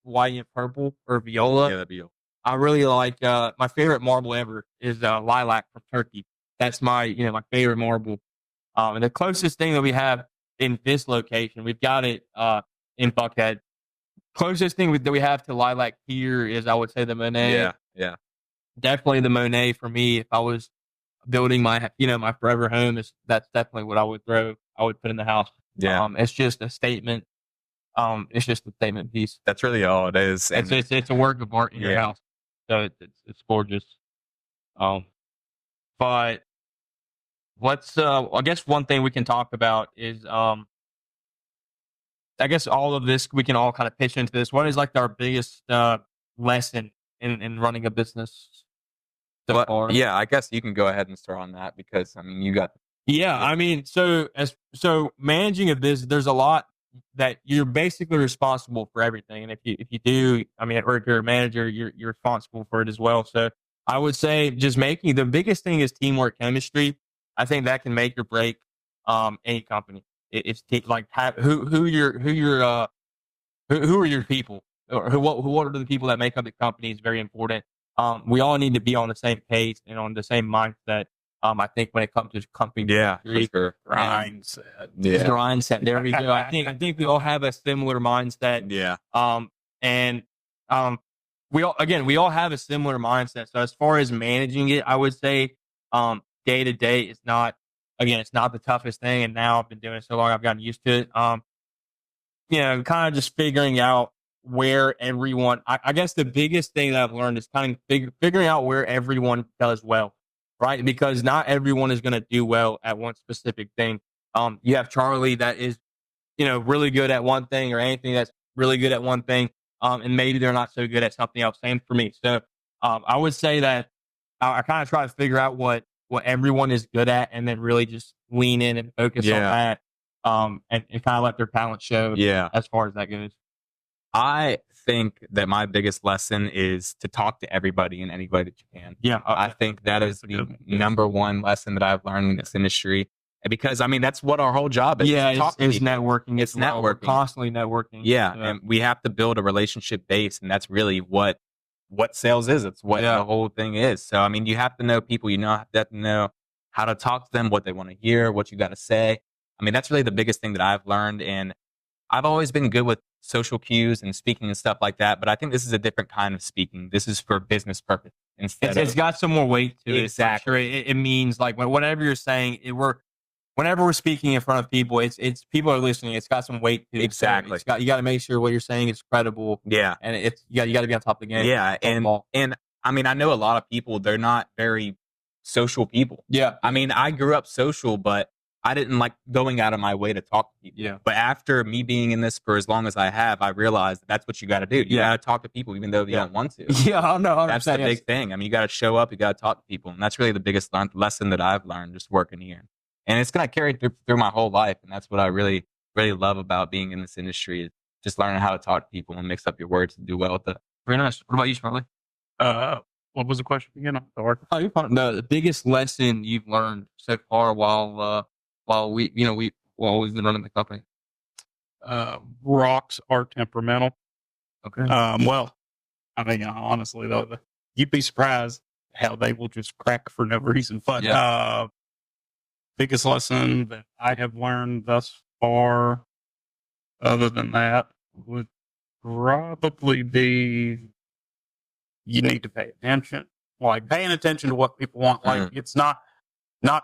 white and purple or viola. Yeah, that'd be. I really like my favorite marble ever is lilac from Turkey. That's my my favorite marble. And the closest thing that we have in this location, we've got it in Buckhead. Closest thing that we have to lilac here is, I would say, the Monet. Yeah. Definitely the Monet for me. If I was building my my forever home, that's definitely what I would put in the house. Yeah. It's just a statement. It's just a statement piece. That's really all it is. And It's a work of art in your house. So it's gorgeous. But let's I guess one thing we can talk about is I guess all of this, we can all kind of pitch into this. What is like our biggest lesson in running a business so far? Yeah, I guess you can go ahead and start on that because you got. Yeah, so managing a business, there's a lot that you're basically responsible for everything, and if you do, or if you're a manager, you're responsible for it as well. So I would say just making the biggest thing is teamwork, chemistry. I think that can make or break any company. It's like who are your people, or what are the people that make up the company is very important. We all need to be on the same page and on the same mindset. I think when it comes to company, mindset. Yeah, mindset. There we go. I think we all have a similar mindset. Yeah. We all have a similar mindset. So as far as managing it, I would say, day to day, it's not the toughest thing. And now I've been doing it so long, I've gotten used to it. Kind of just figuring out where everyone. I guess the biggest thing that I've learned is kind of figuring out where everyone does well. Right, because not everyone is going to do well at one specific thing. You have Charlie that is, really good at one thing, or Anthony that's really good at one thing, and maybe they're not so good at something else. Same for me. So I would say that I kind of try to figure out what everyone is good at, and then really just lean in and focus on that. And kind of let their talent show. Yeah. As far as that goes. I think that my biggest lesson is to talk to everybody in any way that you can. Yeah. I think that is the number one lesson that I've learned in this industry. Because I mean, that's what our whole job is. Yeah, it's networking. It's networking. We're constantly networking. Yeah, and we have to build a relationship base, and that's really what sales is. It's what the whole thing is. So I mean, you have to know people. You have to know how to talk to them, what they want to hear, what you got to say. I mean, that's really the biggest thing that I've learned, and I've always been good with social cues and speaking and stuff like that, but I think this is a different kind of speaking. This is for business purpose. It's got some more weight to it. Exactly. It means like whatever you're saying, whenever we're speaking in front of people, it's people are listening. It's got some weight to it. Exactly. You got to make sure what you're saying is credible. Yeah. And you got to be on top of the game. Yeah. And I mean, I know a lot of people, they're not very social people. Yeah. I mean, I grew up social, but I didn't like going out of my way to talk to people. Yeah. But after me being in this for as long as I have, I realized that's what you got to do. You got to talk to people even though you don't want to. Yeah, I know. That's the big thing. I mean, you got to show up. You got to talk to people. And that's really the biggest lesson that I've learned just working here. And it's going to carry through my whole life. And that's what I really, really love about being in this industry is just learning how to talk to people and mix up your words to do well with it. Very nice. What about you, Charlie? What was the question again? The biggest lesson you've learned so far while we've been running the company. Rocks are temperamental. Okay. Well, I mean, honestly, though, you'd be surprised how they will just crack for no reason. But biggest lesson that I have learned thus far, other than that, would probably be you need to pay attention. Like paying attention to what people want. Like it's not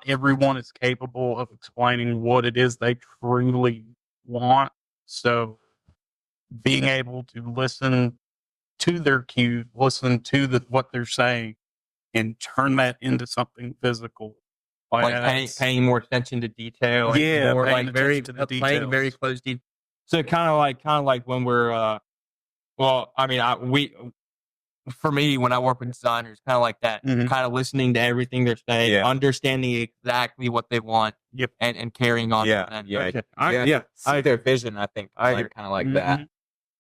everyone is capable of explaining what it is they truly want. So being able to listen to their cues, listen to what they're saying, and turn that into something physical. Like paying more attention to detail. Playing very close detail. So kind of like when we're, for me, when I work with designers, kind of like that, kind of listening to everything they're saying, understanding exactly what they want, and carrying on. See their vision. I think kind of like that.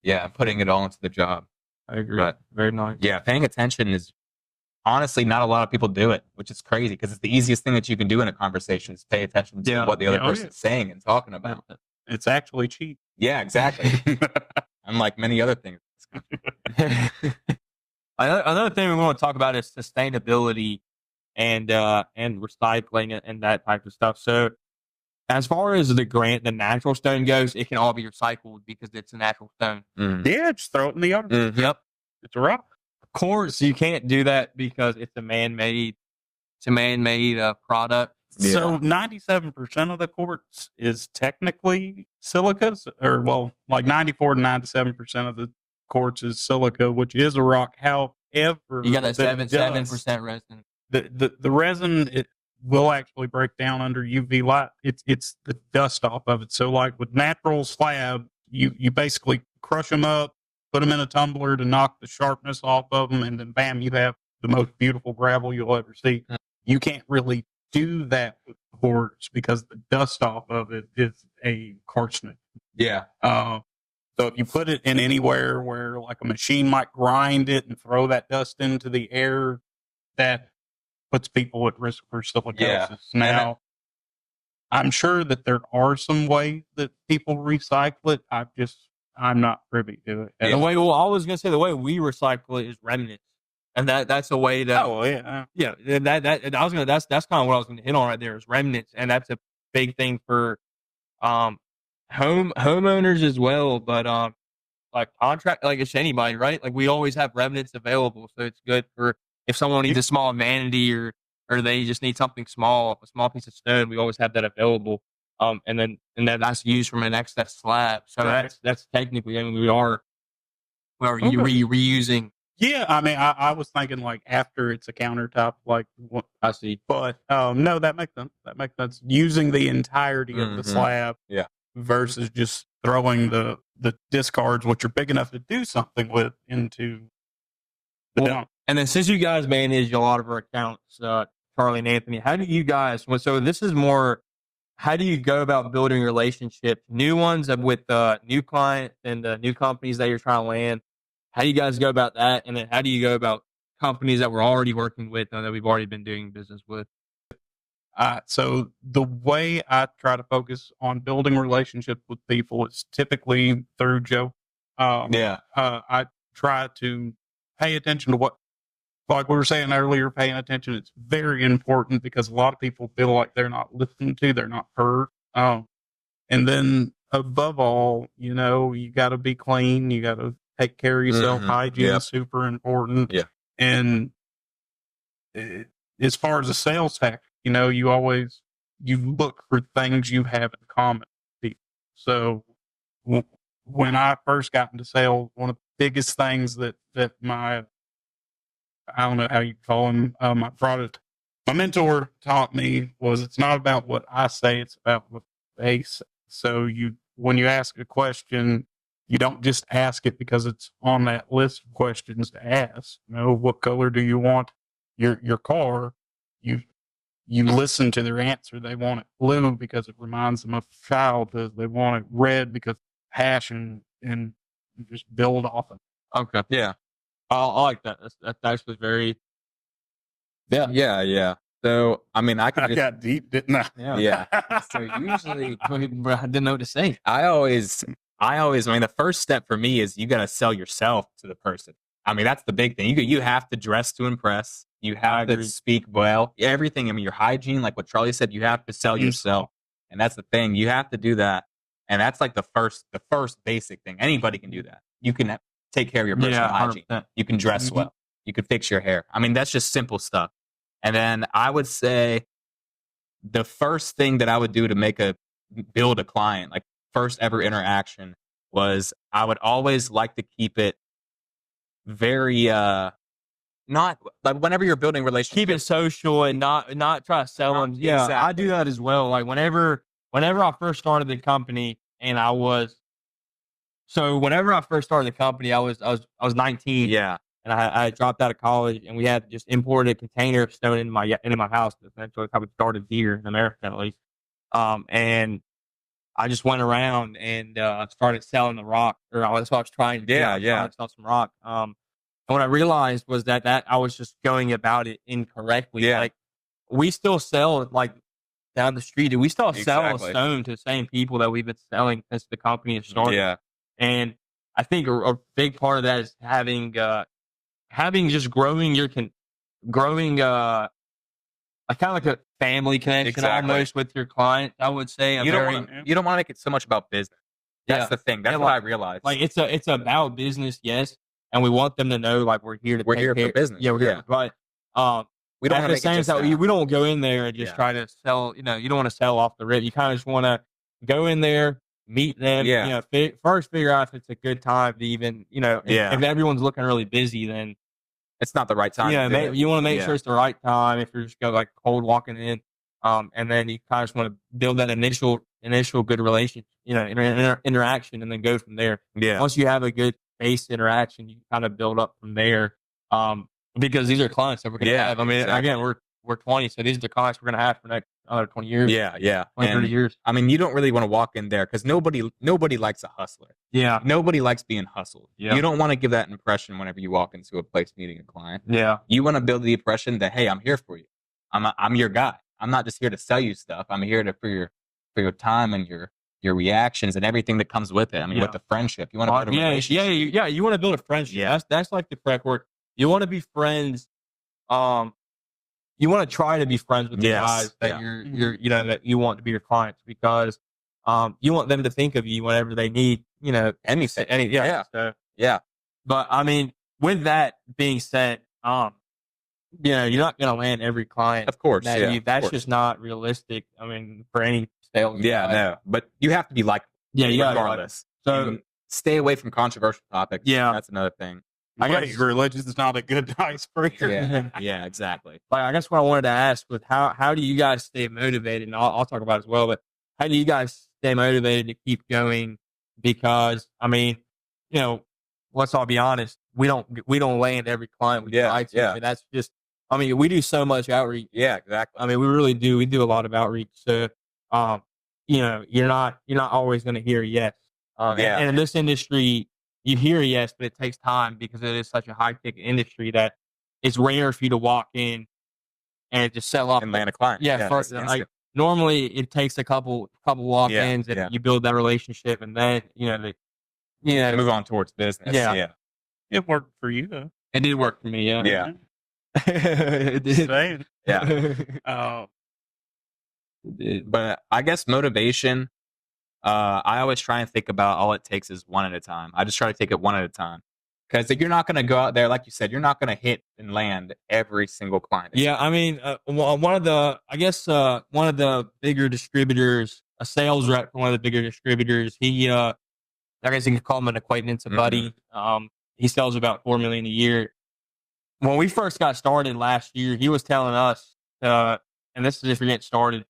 Yeah, putting it all into the job. I agree. But, very nice. Yeah, paying attention is honestly not a lot of people do it, which is crazy because it's the easiest thing that you can do in a conversation is pay attention to what the other person's saying and talking about. It's actually cheap. Yeah, exactly. Unlike many other things. Another thing we want to talk about is sustainability and recycling and that type of stuff. So as far as the natural stone goes, it can all be recycled because it's a natural stone. Yeah, just throw it in the yard. Yep. It's a rock. Of course, you can't do that because it's a man-made product. Yeah. So 97% of the quartz is technically silica, or like 94 to 97% of the quartz is silica, which is a rock. However, you got that 7% resin. The resin it will actually break down under UV light. It's the dust off of it. So like with natural slab, you basically crush them up, put them in a tumbler to knock the sharpness off of them, and then bam, you have the most beautiful gravel you'll ever see. You can't really do that with quartz because the dust off of it is a carcinogenic. Yeah. So if you put it in anywhere where like a machine might grind it and throw that dust into the air, that puts people at risk for silicosis. Yeah. Now, I'm sure that there are some ways that people recycle it. I'm not privy to it. I was going to say the way we recycle it is remnants. And that's a way that. Oh yeah. That's kind of what I was going to hit on right there is remnants. And that's a big thing for, homeowners as well, but like contract, like it's anybody, right? Like we always have remnants available, so it's good for if someone needs a small vanity or they just need something small, a small piece of stone. We always have that available, and then that's used from an excess slab. So that's technically, I mean, we are reusing. Yeah, I mean, I was thinking like after it's a countertop, like I see, but no, that makes sense. That makes sense. Using the entirety of the slab, versus just throwing the discards, which are big enough to do something with, into the dump. And then since you guys manage a lot of our accounts, Charlie and Anthony, how do you guys, so this is more, how do you go about building relationships, new ones with new clients and new companies that you're trying to land? How do you guys go about that? And then how do you go about companies that we're already working with and that we've already been doing business with? So the way I try to focus on building relationships with people is typically through Joe. I try to pay attention to what, like we were saying earlier, paying attention. It's very important because a lot of people feel like they're not listened to, they're not heard. And then above all, you got to be clean. You got to take care of yourself. Hygiene is super important. Yeah. And as far as a sales tactic, you look for things you have in common with people. So when I first got into sales, one of the biggest things that my, I don't know how you call him, my mentor taught me was it's not about what I say, it's about what they say. So when you ask a question, you don't just ask it because it's on that list of questions to ask. What color do you want your car? You listen to their answer. They want it blue because it reminds them of childhood. They want it red because passion, and just build off of it. Okay. Yeah. I like that. That's actually very. Yeah. So, I mean, I got deep, didn't I? Yeah. So usually, I didn't know what to say. I always, the first step for me is you got to sell yourself to the person. I mean, that's the big thing. You have to dress to impress. You have to speak well. Everything. I mean, your hygiene, like what Charlie said, you have to sell yourself. And that's the thing. You have to do that. And that's like the first basic thing. Anybody can do that. You can take care of your personal hygiene. 100%. You can dress well. You can fix your hair. I mean, that's just simple stuff. And then I would say the first thing that I would do to build a client, like first ever interaction, was I would always like to keep it very, not like whenever you're building relationships, keep it social and not try to sell them. Yeah, exactly. I do that as well. Like whenever I first started the company, and whenever I first started the company, I was 19. Yeah, and I dropped out of college, and we had just imported a container of stone into my house. Essentially, how we started here in America, at least. And I just went around and started selling the rock, or that's what I was trying to do. Yeah. Trying to sell some rock. And what I realized was that I was just going about it incorrectly. Yeah. Like we still sell like down the street. We still sell a stone to the same people that we've been selling since the company has started. Yeah. And I think a big part of that is having just growing like kind of like a family connection almost with your client. I would say you don't want to make it so much about business. That's the thing. That's what I realized. Like it's about business, yes. And we want them to know, like, we're here for business. Yeah, we're here. But we don't at the same time, we don't go in there and just try to sell. You don't want to sell off the rip. You kind of just want to go in there, meet them. Yeah. First figure out if it's a good time to even, if everyone's looking really busy, then it's not the right time. Yeah, you want to make sure it's the right time. If you're just like cold walking in, and then you kind of just want to build that initial good relationship, interaction, and then go from there. Yeah. Once you have a good base interaction, you kind of build up from there. Because these are clients that we're going to have. I mean, again, we're 20, so these are the clients we're going to have for the next another 20 years. Yeah. 30 years. I mean, you don't really want to walk in there because nobody likes a hustler. Yeah. Nobody likes being hustled. Yeah. You don't want to give that impression whenever you walk into a place meeting a client. Yeah. You want to build the impression that, hey, I'm here for you. I'm your guy. I'm not just here to sell you stuff. I'm here for your time and your reactions and everything that comes with it. I mean, with the friendship, you want to build a relationship. Yeah. You want to build a friendship. Yeah. That's like the correct word. You want to be friends. You want to try to be friends with the guys that you're that you want to be your clients, because you want them to think of you whenever they need anything. But I mean, with that being said, you're not going to land every client. Of course. That's just not realistic. I mean, for any sales. Yeah, no. But you have to be like, regardless. So stay away from controversial topics. Yeah. That's another thing. I guess religion is not a good icebreaker. Yeah, exactly. Like, I guess what I wanted to ask was how do you guys stay motivated? And I'll talk about it as well, but how do you guys stay motivated to keep going? Because, I mean, let's all be honest. we don't land every client we try to. Yeah. And that's just, I mean, we do so much outreach. Yeah, exactly. I mean, we really do. We do a lot of outreach. So, you know, you're not always going to hear yes. And in this industry, you hear yes, but it takes time because it is such a high ticket industry that it's rare for you to walk in and just sell up and land a client. Yeah, like normally it takes a couple walk-ins and you build that relationship, and then move on towards business. Yeah. It worked for you though. It did work for me. Yeah. It did. Same. Yeah. But I guess motivation. I always try and think about all it takes is one at a time. I just try to take it one at a time. Because you're not going to go out there, like you said, you're not going to hit and land every single client. Yeah, I mean, one of the bigger distributors, a sales rep for one of the bigger distributors, he, I guess you could call him an acquaintance, a buddy. He sells about $4 million a year. When we first got started last year, he was telling us, and this is if you're getting started,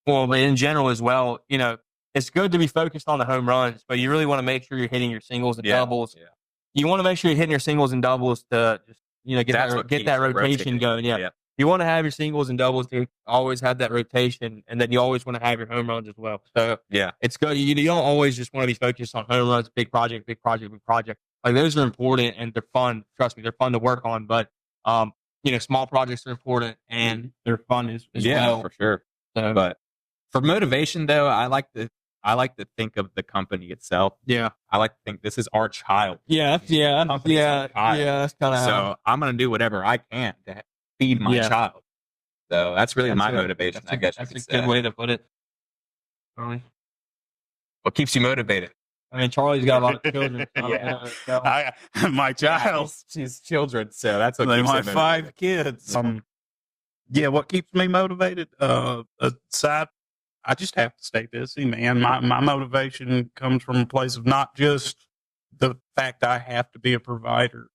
well, but in general as well, you know, it's good to be focused on the home runs, but you really want to make sure you're hitting your singles and doubles. Yeah. You want to make sure you're hitting your singles and doubles to just, you know, get that rotation going. Yeah. You want to have your singles and doubles to always have that rotation, and then you always want to have your home runs as well. So it's good. You don't always just want to be focused on home runs, big project. Like those are important and they're fun. Trust me, they're fun to work on. But you know, small projects are important and they're fun as well. Yeah, for sure. So, but for motivation though, I like to think of the company itself. Yeah. I like to think this is our child. Yeah. That's kind of so I'm going to do whatever I can to feed my child. So that's really my motivation, I guess. That's a good way to put it. Charlie. What keeps you motivated? I mean, Charlie's got a lot of children. My child. She's children, so that's what keeps my 5 kids. What keeps me motivated? I just have to stay busy, man. My motivation comes from a place of not just the fact I have to be a provider.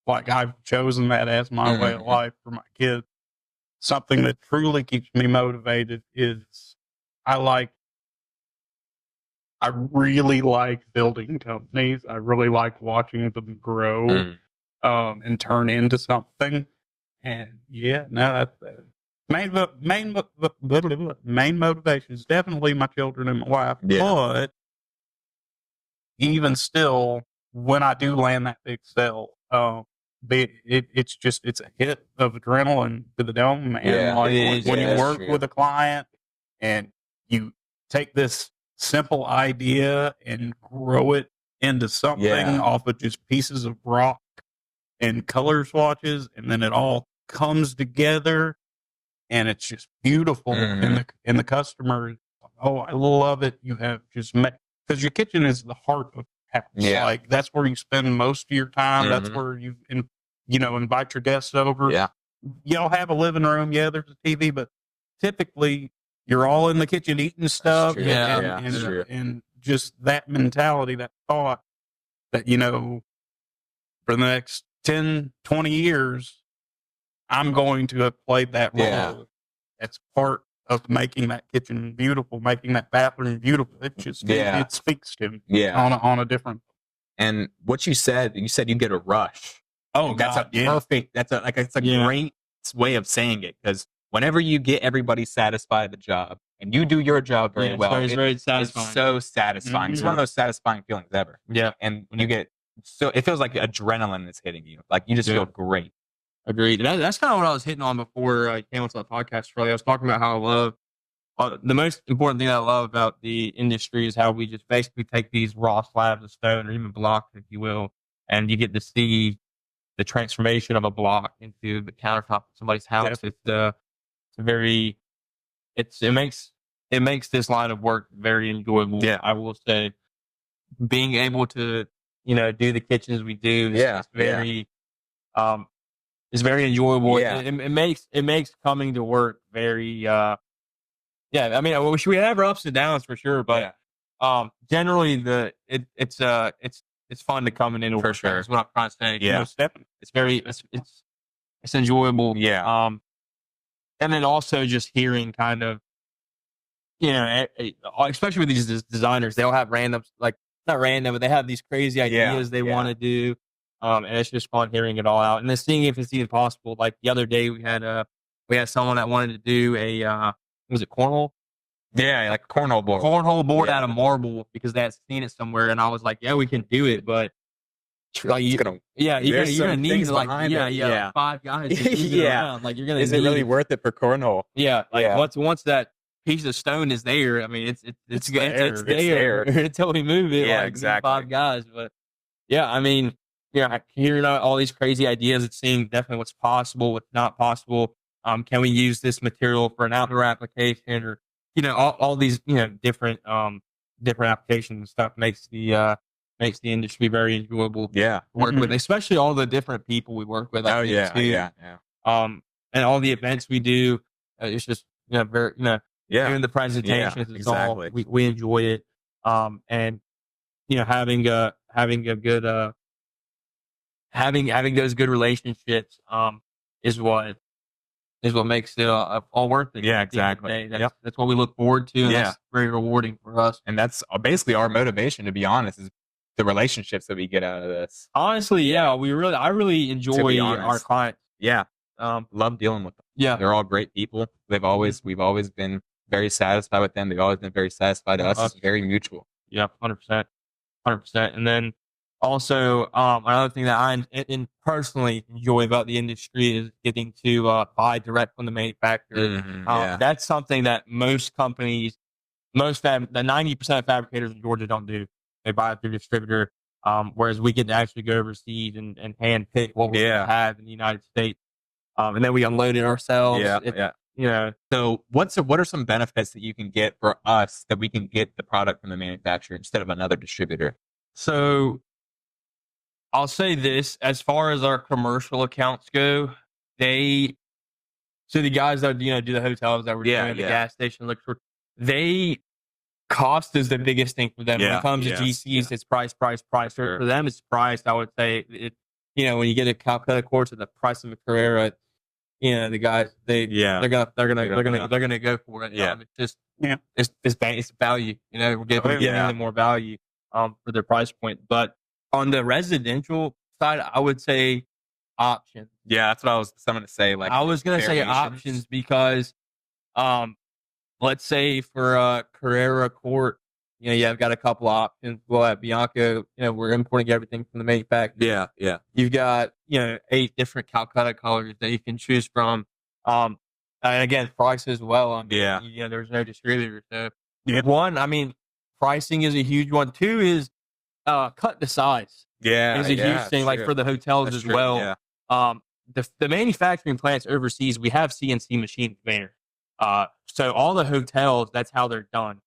Like I've chosen that as my way of life for my kids. Something that truly keeps me motivated is I really like building companies. I really like watching them grow and turn into something. And that's main motivation is definitely my children and my wife. But even still, when I do land that big sale, it's a hit of adrenaline to the dome, man. When you work with a client and you take this simple idea and grow it into something off of just pieces of rock and color swatches, and then it all comes together and it's just beautiful. And the customer, I love it. You have just because your kitchen is the heart of the house. Like that's where you spend most of your time. That's where you invite your guests over. Y'all have a living room. There's a TV, but typically you're all in the kitchen eating stuff. And just that mentality, that thought that, for the next 10, 20 years, I'm going to have played that role. It's part of making that kitchen beautiful, making that bathroom beautiful. It just it speaks to me on a different. And what you said you get a rush. Oh, that's God, perfect. It's a great way of saying it, because whenever you get everybody satisfied at the job and you do your job very well, it's very satisfying. It's so satisfying. It's one of those satisfying feelings ever. Yeah. And when you get it feels like adrenaline is hitting you. Like you just feel great. Agreed. That's kind of what I was hitting on before I came onto the podcast. Really, I was talking about how I love the most important thing I love about the industry is how we just basically take these raw slabs of stone or even blocks, if you will, and you get to see the transformation of a block into the countertop of somebody's house. It makes this line of work very enjoyable. Yeah, I will say, being able to do the kitchens we do is very it's very enjoyable. Yeah. It makes coming to work very I mean, we have our ups and downs for sure, but generally it's fun to come into work. For sure. That's what I'm trying to say. Yeah. It's very it's enjoyable. Yeah. And then also just hearing kind of especially with these designers, they'll have random, like not random, but they have these crazy ideas they want to do. And it's just fun hearing it all out and then seeing if it's even possible. Like the other day, we had someone that wanted to do was it cornhole? Yeah, like a Cornhole board Yeah. out of marble because they had seen it somewhere, and I was like, yeah, we can do it, but like It's gonna, you're there's gonna some need things like behind it. like 5 guys to move it Yeah. around. Like you're gonna is it really need worth it for cornhole? yeah, like Yeah. once that piece of stone is there, I mean it's there. there until we move it. Yeah, like, exactly. 5 guys, but yeah, I mean, hearing all these crazy ideas and seeing definitely what's possible, what's not possible. Can we use this material for an outdoor application, or all these different applications and stuff makes the industry very enjoyable to Yeah. work with, especially all the different people we work with. I Oh think, yeah, too. yeah. And all the events we do, it's just very Yeah. doing the presentations. Yeah, It's all exactly. we enjoy it. And having a good having those good relationships is what makes it all worth it. Yeah, at the end of the exactly. day. That's what we look forward to. And Yeah. that's very rewarding for us. And that's basically our motivation, to be honest, is the relationships that we get out of this. Honestly, yeah, I really enjoy honest. our clients. Yeah. Love dealing with them. Yeah, They're all great people. We've always been very satisfied with them. They've always been very satisfied with us. It's very mutual. yeah, 100%. And then also, another thing that I personally enjoy about the industry is getting to buy direct from the manufacturer. Yeah. That's something that most companies, the 90% of fabricators in Georgia don't do. They buy it through distributor, whereas we get to actually go overseas and hand pick what we have in the United States, and then we unload it ourselves. So what are some benefits that you can get for us that we can get the product from the manufacturer instead of another distributor? So I'll say this, as far as our commercial accounts go, the guys that do the hotels that we're doing, the gas station, cost is the biggest thing for them. When it comes to GCs, it's price. Sure. For them, it's price. I would say when you get a Calcutta quartz at the price of a Carrera, the guys they're gonna go for it. Yeah. It's just it's value. We're giving them more value for their price point. But on the residential side, I would say options. Yeah, that's what I was going to say. Like, I was gonna say variations. options because let's say for a Carrera Court, you've got a couple options. Well, at Bianco, we're importing everything from the manufacturer. Yeah. You've got, 8 different Calcutta colors that you can choose from. And again, price as well. There's no distributor. So one, I mean, pricing is a huge one. 2 is cut the size. Yeah. Is a huge thing, like for the hotels That's as true, well. Yeah. The manufacturing plants overseas, we have CNC machine conveyors. So all the hotels, that's how they're done.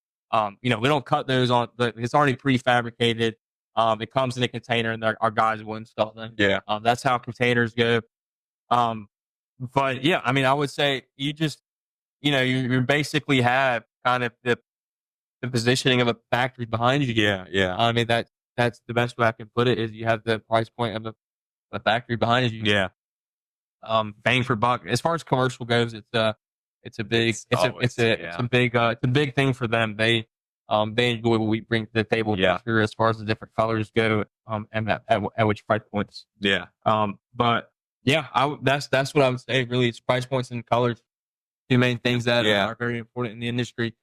We don't cut those it's already prefabricated. It comes in a container and our guys will install them. Yeah. That's how containers go. But yeah, I mean, I would say you just, you basically have kind of the positioning of a factory behind you. Yeah. I mean, that's the best way I can put it is you have the price point of a factory behind you. Yeah. Bang for buck. As far as commercial goes, it's a big thing for them. They enjoy what we bring to the table. Yeah. For sure, as far as the different colors go, and at which price points. Yeah. But yeah, that's what I would say. Really, it's price points and colors. 2 main things that are very important in the industry.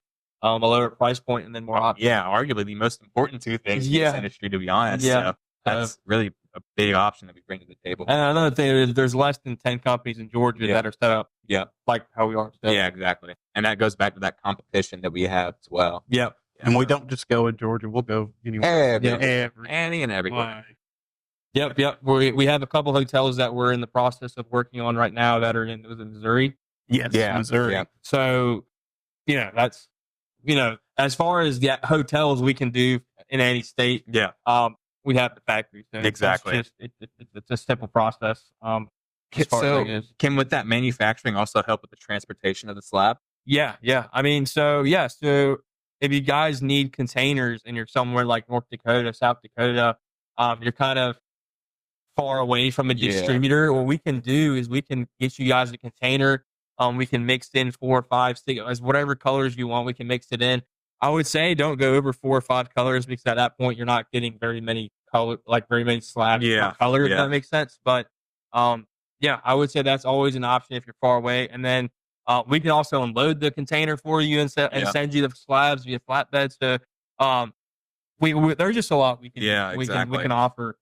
A lower price point and then more options. Yeah, arguably the most important 2 things in this industry, to be honest. Yeah. So that's really a big option that we bring to the table. And another thing is there's less than 10 companies in Georgia that are set up. Yeah. Like how we are. Yeah, exactly. And that goes back to that competition that we have as well. Yep. And we don't just go in Georgia; we'll go anywhere. Any and everywhere. Yep. We have a couple hotels that we're in the process of working on right now that are in Missouri. Yes, Missouri. Yeah. So, that's as far as the hotels we can do in any state. Yeah. We have the factory. So Exactly. It's a simple process. So can with that manufacturing also help with the transportation of the slab? Yeah. I mean, so if you guys need containers and you're somewhere like North Dakota, South Dakota, you're kind of far away from a distributor, what we can do is we can get you guys a container. We can mix in 4, 5, 6, whatever colors you want. We can mix it in. I would say don't go over 4 or 5 colors because at that point you're not getting very many color, like very many slabs per color, if that makes sense. But yeah, I would say that's always an option if you're far away. And then we can also unload the container for you and send you the slabs via flatbed. So we there's just a lot we can we can offer.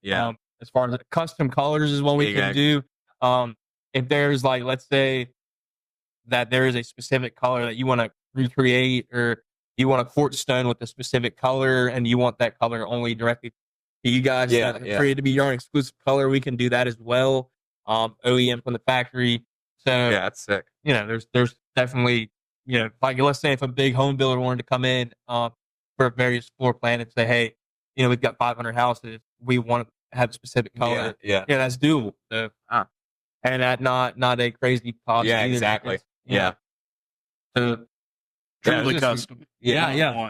As far as custom colors is what we can do. If there's like, let's say that there is a specific color that you want to recreate, or you want a quartz stone with a specific color and you want that color only directly to you guys, for it to be your exclusive color, we can do that as well. OEM from the factory. So yeah, that's sick. You know, there's definitely, you know, like let's say if a big home builder wanted to come in for various floor plan and say, hey, you know, we've got 500 houses, we want to have a specific color. Yeah, that's doable. So, and at not a crazy cost. Yeah, exactly. So truly custom. Yeah.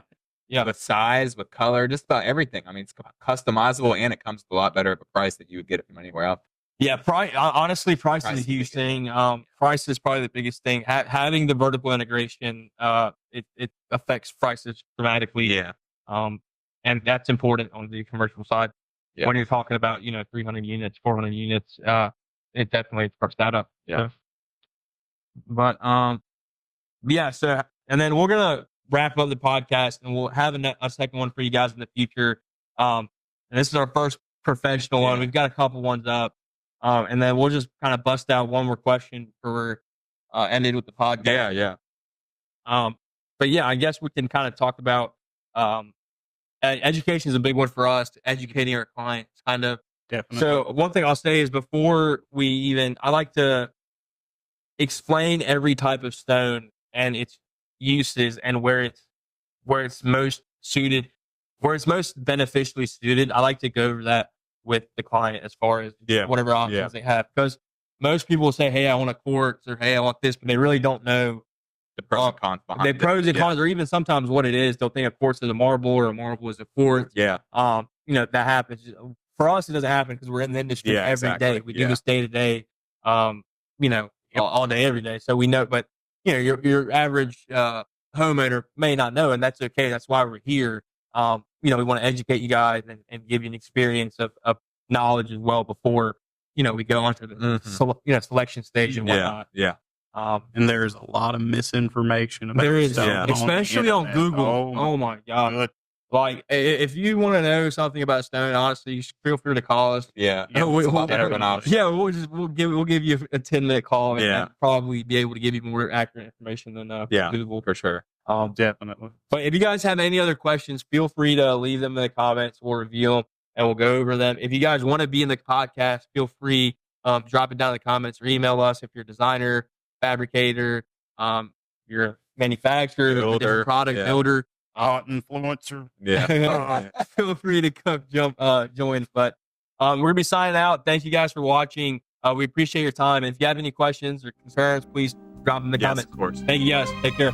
With size, with color, just about everything. I mean, it's customizable, and it comes to a lot better of a price that you would get it from anywhere else. Yeah, honestly, price is a huge thing. Price is probably the biggest thing. Having the vertical integration, it affects prices dramatically. Yeah. And that's important on the commercial side. Yeah. When you're talking about, you know, 300 units, 400 units, it definitely sparks that up. Yeah. So, but yeah. So, and then we're gonna wrap up the podcast, and we'll have a second one for you guys in the future. And this is our first professional one. We've got a couple ones up. And then we'll just kind of bust out one more question for ended with the podcast. Yeah. But yeah, I guess we can kind of talk about education is a big one for us, educating our clients, kind of. Definitely. So one thing I'll say is before I like to explain every type of stone and its uses and where it's most suited, where it's most beneficially suited. I like to go over that with the client as far as whatever options they have, because most people say, hey, I want a quartz, or hey, I want this, but they really don't know the pros and cons behind it. The pros and cons, or even sometimes what it is. They'll think a quartz is a marble, or a marble is a quartz. Yeah. You know, that happens. For us, it doesn't happen because we're in the industry every day. We do this day to day, you know, all day, every day. So we know, but you know, your average homeowner may not know, and that's okay. That's why we're here. You know, we want to educate you guys and give you an experience of knowledge as well before, you know, we go on to the selection stage and whatnot. Yeah. And there's a lot of misinformation about there is, stuff especially on Google. Oh my God. Good. Like, if you want to know something about stone, honestly, feel free to call us. Yeah. We'll give you a 10-minute call and probably be able to give you more accurate information than Google. For sure. Definitely. But if you guys have any other questions, feel free to leave them in the comments. We'll review them and we'll go over them. If you guys want to be in the podcast, feel free, drop it down in the comments or email us if you're a designer, fabricator, you're a manufacturer, builder, builder, influencer. Feel free to come join. But we're gonna be signing out. Thank you guys for watching. We appreciate your time. And if you have any questions or concerns, please drop them in the comments. Of course. Thank you guys. Take care.